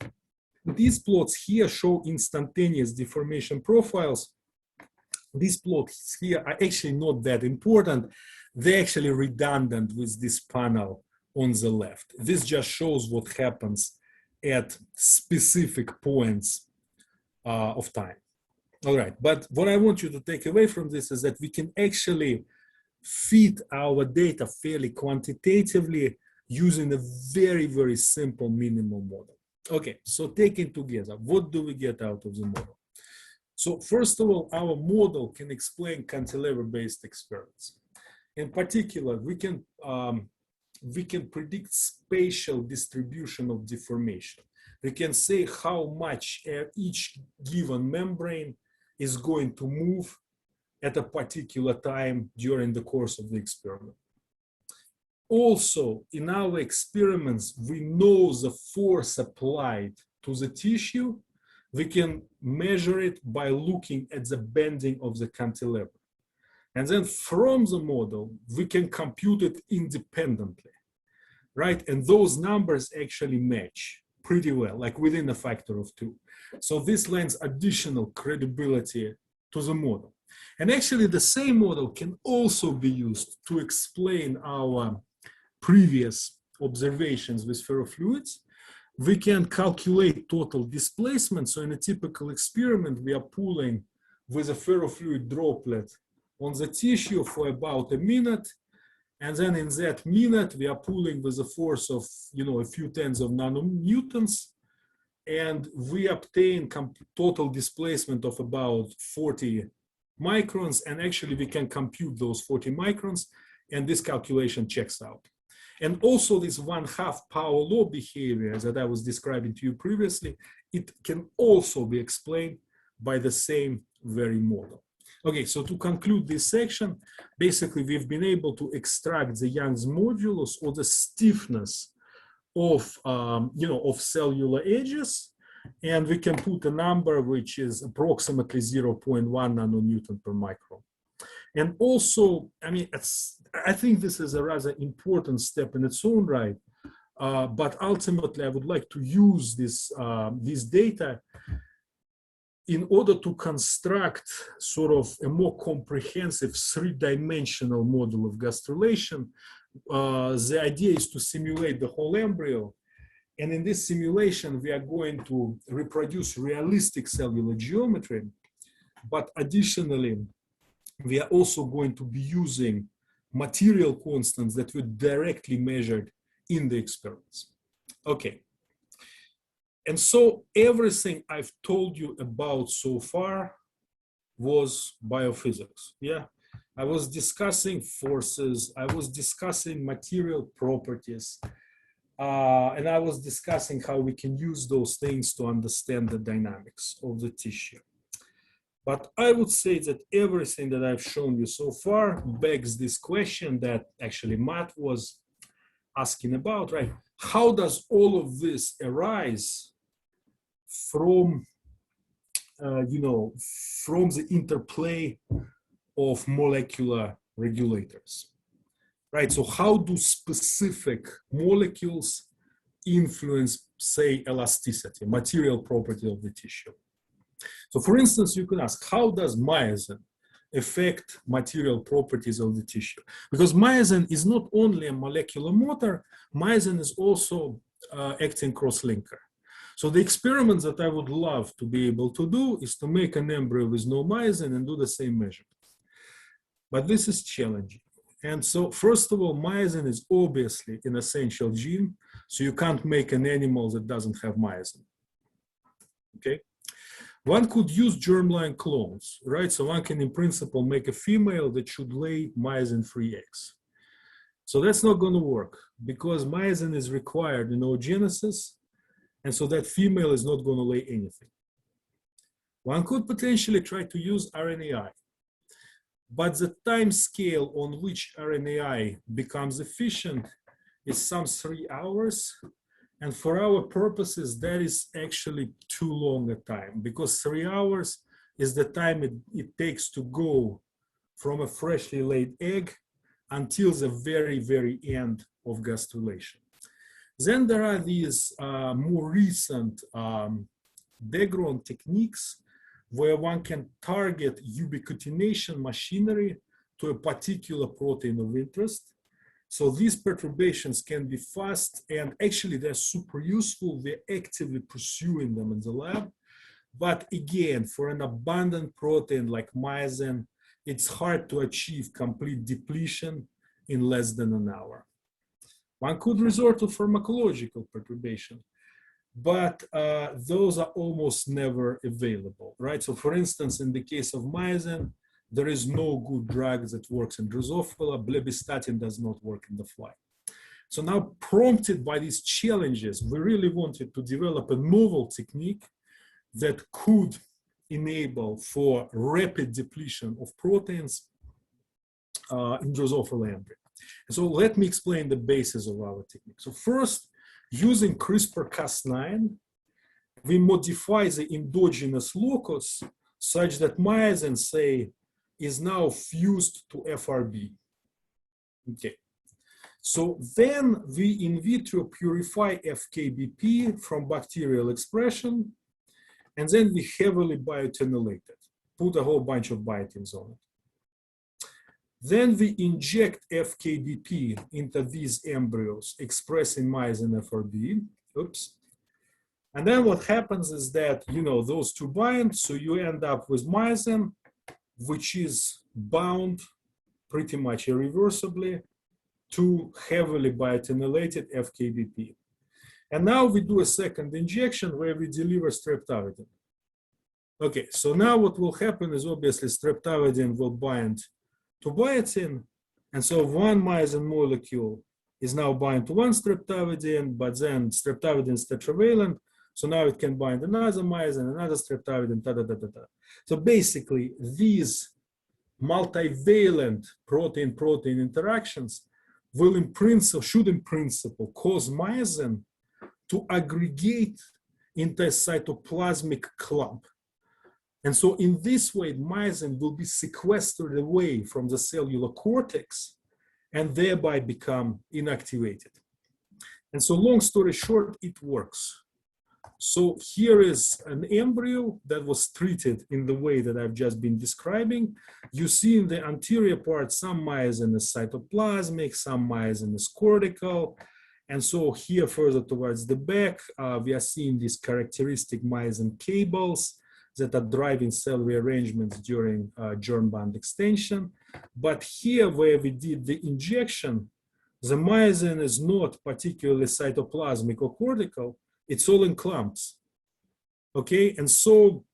these plots here show instantaneous deformation profiles. These plots here are actually not that important. They're actually redundant with this panel on the left. This just shows what happens at specific points of time. All right, but what I want you to take away from this is that we can actually feed our data fairly quantitatively using a very, very simple minimal model. Okay, so taken together, what do we get out of the model? So first of all, our model can explain cantilever-based experiments. In particular, we can predict spatial distribution of deformation. We can say how much each given membrane is going to move at a particular time during the course of the experiment. Also, in our experiments, we know the force applied to the tissue. We can measure it by looking at the bending of the cantilever. And then from the model, we can compute it independently, right? And those numbers actually match pretty well, like within a factor of 2. So this lends additional credibility to the model. And actually the same model can also be used to explain our previous observations with ferrofluids. We can calculate total displacement. So in a typical experiment, we are pulling with a ferrofluid droplet on the tissue for about a minute. And then in that minute, we are pulling with a force of, a few tens of nanonewtons. And we obtain total displacement of about 40 microns. And actually, we can compute those 40 microns. And this calculation checks out. And also this 1/2 power law behavior that I was describing to you previously, it can also be explained by the same very model. Okay, so to conclude this section, basically we've been able to extract the Young's modulus or the stiffness of, of cellular edges, and we can put a number which is approximately 0.1 nanonewton per micron. And also, I think this is a rather important step in its own right, but ultimately I would like to use this data in order to construct sort of a more comprehensive 3-dimensional model of gastrulation. The idea is to simulate the whole embryo. And in this simulation, we are going to reproduce realistic cellular geometry, but additionally, we are also going to be using material constants that were directly measured in the experiments. Okay. And so everything I've told you about so far was biophysics. Yeah. I was discussing forces, I was discussing material properties, and I was discussing how we can use those things to understand the dynamics of the tissue. But I would say that everything that I've shown you so far begs this question that actually Matt was asking about, right? How does all of this arise from, from the interplay of molecular regulators, right? So how do specific molecules influence, say, elasticity, material property of the tissue? So for instance, you can ask, how does myosin affect material properties of the tissue? Because myosin is not only a molecular motor, myosin is also acting cross-linker. So the experiments that I would love to be able to do is to make an embryo with no myosin and do the same measurement. But this is challenging. And so first of all, myosin is obviously an essential gene. So you can't make an animal that doesn't have myosin. Okay. One could use germline clones, right? So one can, in principle, make a female that should lay myosin-free eggs. So that's not going to work because myosin is required in oogenesis, and so that female is not going to lay anything. One could potentially try to use RNAi, but the time scale on which RNAi becomes efficient is some 3 hours. And for our purposes, that is actually too long a time because 3 hours is the time it takes to go from a freshly laid egg until the very, very end of gastrulation. Then there are these more recent degron techniques where one can target ubiquitination machinery to a particular protein of interest. So these perturbations can be fast, and actually they're super useful. We're actively pursuing them in the lab. But again, for an abundant protein like myosin, it's hard to achieve complete depletion in less than an hour. One could resort to pharmacological perturbation, but those are almost never available, right? So for instance, in the case of myosin, there is no good drug that works in Drosophila. Blebistatin does not work in the fly. So now, prompted by these challenges, we really wanted to develop a novel technique that could enable for rapid depletion of proteins in Drosophila embryo. So let me explain the basis of our technique. So first, using CRISPR-Cas9, we modify the endogenous locus such that myosin, say, is now fused to FRB. Okay. So then we in vitro purify FKBP from bacterial expression, and then we heavily biotinylate it, put a whole bunch of biotins on it. Then we inject FKBP into these embryos expressing myosin FRB. Oops. And then what happens is that, you know, those two bind, so you end up with myosin, which is bound pretty much irreversibly to heavily biotinylated FKBP. And now we do a second injection where we deliver streptavidin. Okay, so now what will happen is obviously streptavidin will bind to biotin, and so one myosin molecule is now bind to one streptavidin, but then streptavidin is tetravalent, so now it can bind another myosin, another streptavidin, So basically, these multivalent protein-protein interactions will should in principle cause myosin to aggregate into a cytoplasmic clump. And so in this way, myosin will be sequestered away from the cellular cortex and thereby become inactivated. And so long story short, it works. So here is an embryo that was treated in the way that I've just been describing. You see in the anterior part, some myosin is cytoplasmic, some myosin is cortical. And so here further towards the back, we are seeing these characteristic myosin cables that are driving cell rearrangements during germ band extension. But here where we did the injection, the myosin is not particularly cytoplasmic or cortical, it's all in clumps, okay? And so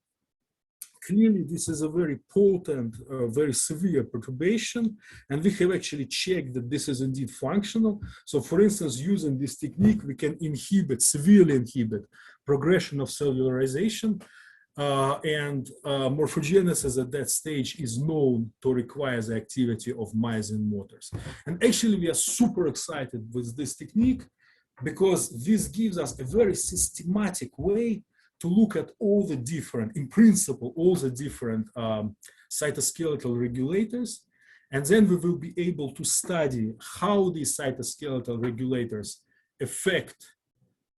clearly this is a very potent, very severe perturbation, and we have actually checked that this is indeed functional. So for instance, using this technique, we can severely inhibit progression of cellularization, and morphogenesis at that stage is known to require the activity of myosin motors. And actually we are super excited with this technique because this gives us a very systematic way to look at all the different, in principle, all the different cytoskeletal regulators. And then we will be able to study how these cytoskeletal regulators affect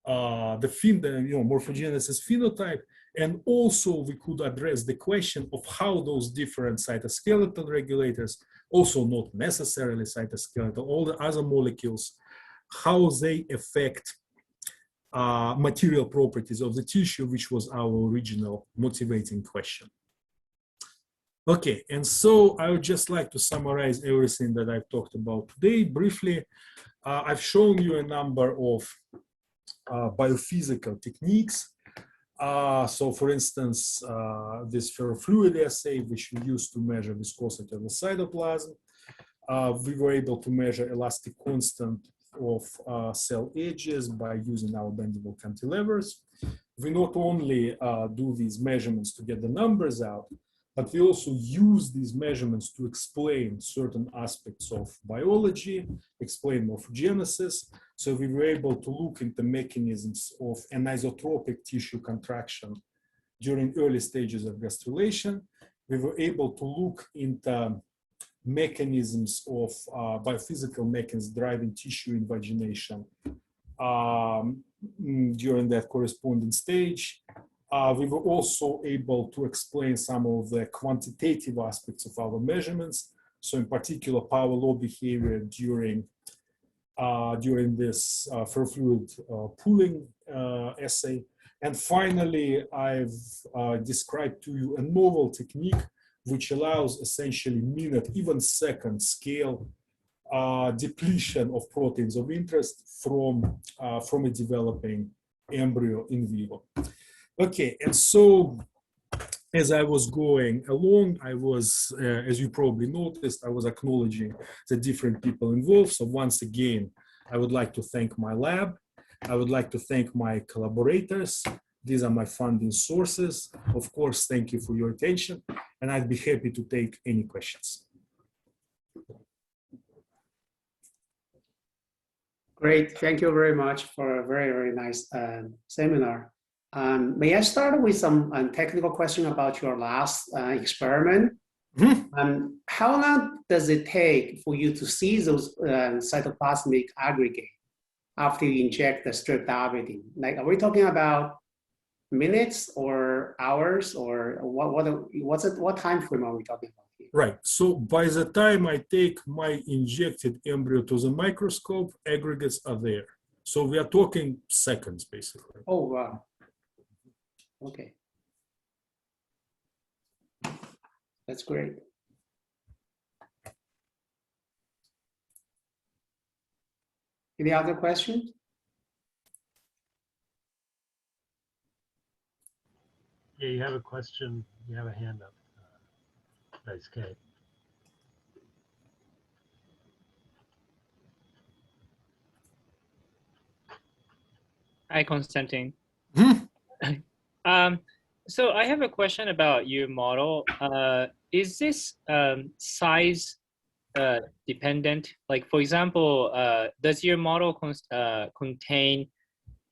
the morphogenesis phenotype. And also we could address the question of how those different cytoskeletal regulators, also not necessarily cytoskeletal, all the other molecules, how they affect material properties of the tissue, which was our original motivating question. Okay, and so I would just like to summarize everything that I've talked about today briefly. I've shown you a number of biophysical techniques. So for instance, this ferrofluid assay, which we use to measure viscosity of the cytoplasm, we were able to measure elastic constant of cell edges by using our bendable cantilevers. We not only do these measurements to get the numbers out, but we also use these measurements to explain certain aspects of biology, explain morphogenesis. So we were able to look into mechanisms of anisotropic tissue contraction during early stages of gastrulation. We were able to look into mechanisms of biophysical mechanisms driving tissue invagination during that corresponding stage. We were also able to explain some of the quantitative aspects of our measurements. So in particular, power law behavior during during this fluid pooling assay. And finally, I've described to you a novel technique which allows essentially minute, even second scale depletion of proteins of interest from a developing embryo in vivo. Okay, and so as I was going along, I was, as you probably noticed, I was acknowledging the different people involved. So once again, I would like to thank my lab. I would like to thank my collaborators. These are my funding sources. Of course, thank you for your attention, and I'd be happy to take any questions. Great, thank you very much for a very, very nice seminar. May I start with some technical question about your last experiment? Mm-hmm. How long does it take for you to see those cytoplasmic aggregate after you inject the streptavidin? Like, are we talking about minutes or hours, or what time frame are we talking about here? Right. So by the time I take my injected embryo to the microscope, aggregates are there. So we are talking seconds, basically. Oh, wow. Okay. That's great. Any other questions? Yeah, you have a question. You have a hand up. That's Kate. Hi, Konstantin. Hmm? So I have a question about your model. Is this size dependent? Like, for example, does your model contain,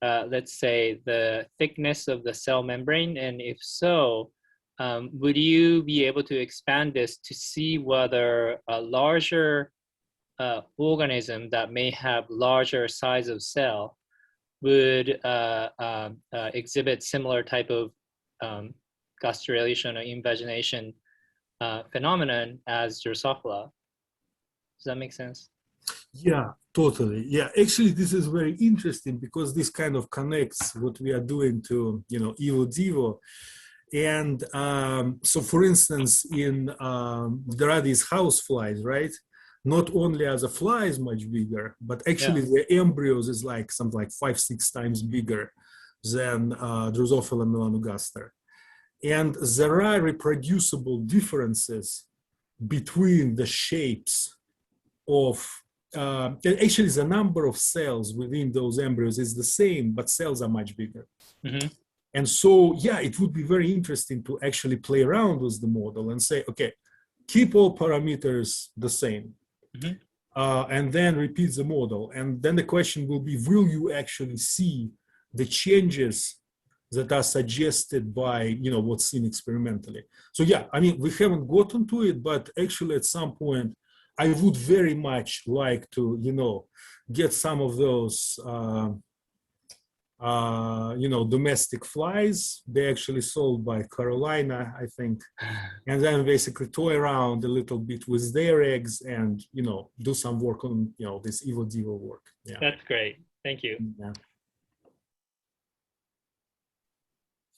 let's say, the thickness of the cell membrane? And if so, would you be able to expand this to see whether a larger organism that may have larger size of cell would exhibit similar type of gastrulation or invagination phenomenon as Drosophila? Does that make sense? Yeah, totally. Yeah, actually, this is very interesting because this kind of connects what we are doing to, Evo-Devo. And so, for instance, there are these house flies, right? Not only are the flies much bigger, but actually the embryos is like something like 5-6 times bigger than Drosophila melanogaster. And there are reproducible differences between the shapes of, actually the number of cells within those embryos is the same, but cells are much bigger. Mm-hmm. And so, yeah, it would be very interesting to actually play around with the model and say, okay, keep all parameters the same. Mm-hmm. And then repeat the model. And then the question will be, will you actually see the changes that are suggested by, what's seen experimentally? So yeah, I mean, we haven't gotten to it, but actually at some point, I would very much like to, get some of those, domestic flies. They actually sold by Carolina, I think. And then basically toy around a little bit with their eggs and, do some work on, this Evo-Devo work. Yeah. That's great. Thank you. Yeah.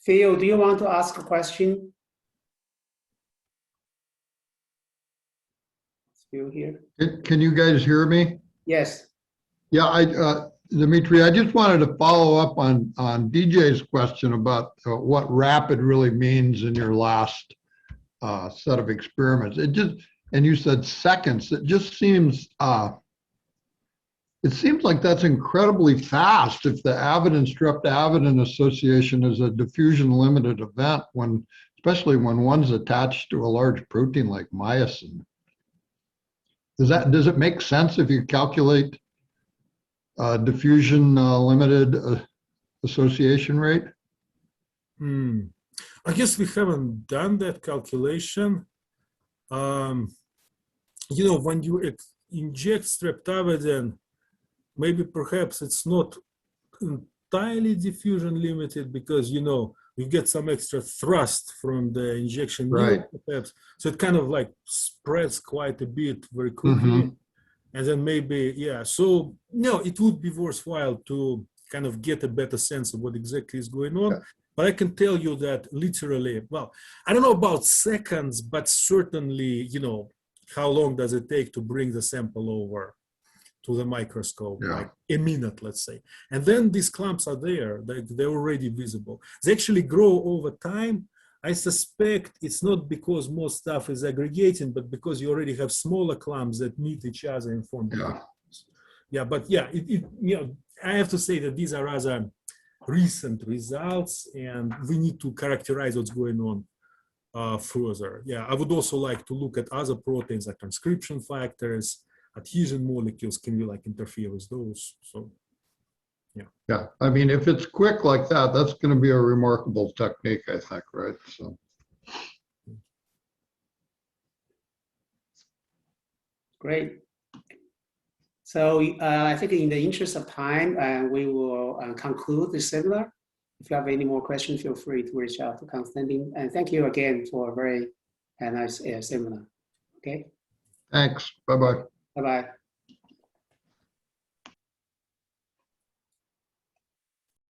Theo, do you want to ask a question? Still here? Can you guys hear me? Yes. Yeah, Dmitry, I just wanted to follow up on DJ's question about what rapid really means in your last set of experiments. And you said seconds. It just seems, it seems like that's incredibly fast if the avidin-streptavidin association is a diffusion limited event, especially when one's attached to a large protein like myosin. Does it make sense if you calculate diffusion limited association rate? I guess we haven't done that calculation. When you inject streptavidin, maybe perhaps it's not entirely diffusion limited because, you get some extra thrust from the injection, right? Perhaps. So it kind of like spreads quite a bit very quickly. And then maybe, yeah, so no, it would be worthwhile to kind of get a better sense of what exactly is going on. Yeah. But I can tell you that literally, well, I don't know about seconds, but certainly, you know, how long does it take to bring the sample over to the microscope? Yeah. Like a minute, let's say. And then these clumps are there, they're already visible. They actually grow over time. I suspect it's not because more stuff is aggregating, but because you already have smaller clumps that meet each other and form. Yeah. Yeah, but yeah, you know, I have to say that these are rather recent results, and we need to characterize what's going on further. Yeah, I would also like to look at other proteins like transcription factors, adhesion molecules. Can we like interfere with those? So. Yeah, I mean, if it's quick like that, that's going to be a remarkable technique, I think, right? So, Great. So I think in the interest of time, we will conclude this seminar. If you have any more questions, feel free to reach out to Konstantin. And thank you again for a very nice seminar. Okay. thanks. Bye-bye. Bye-bye.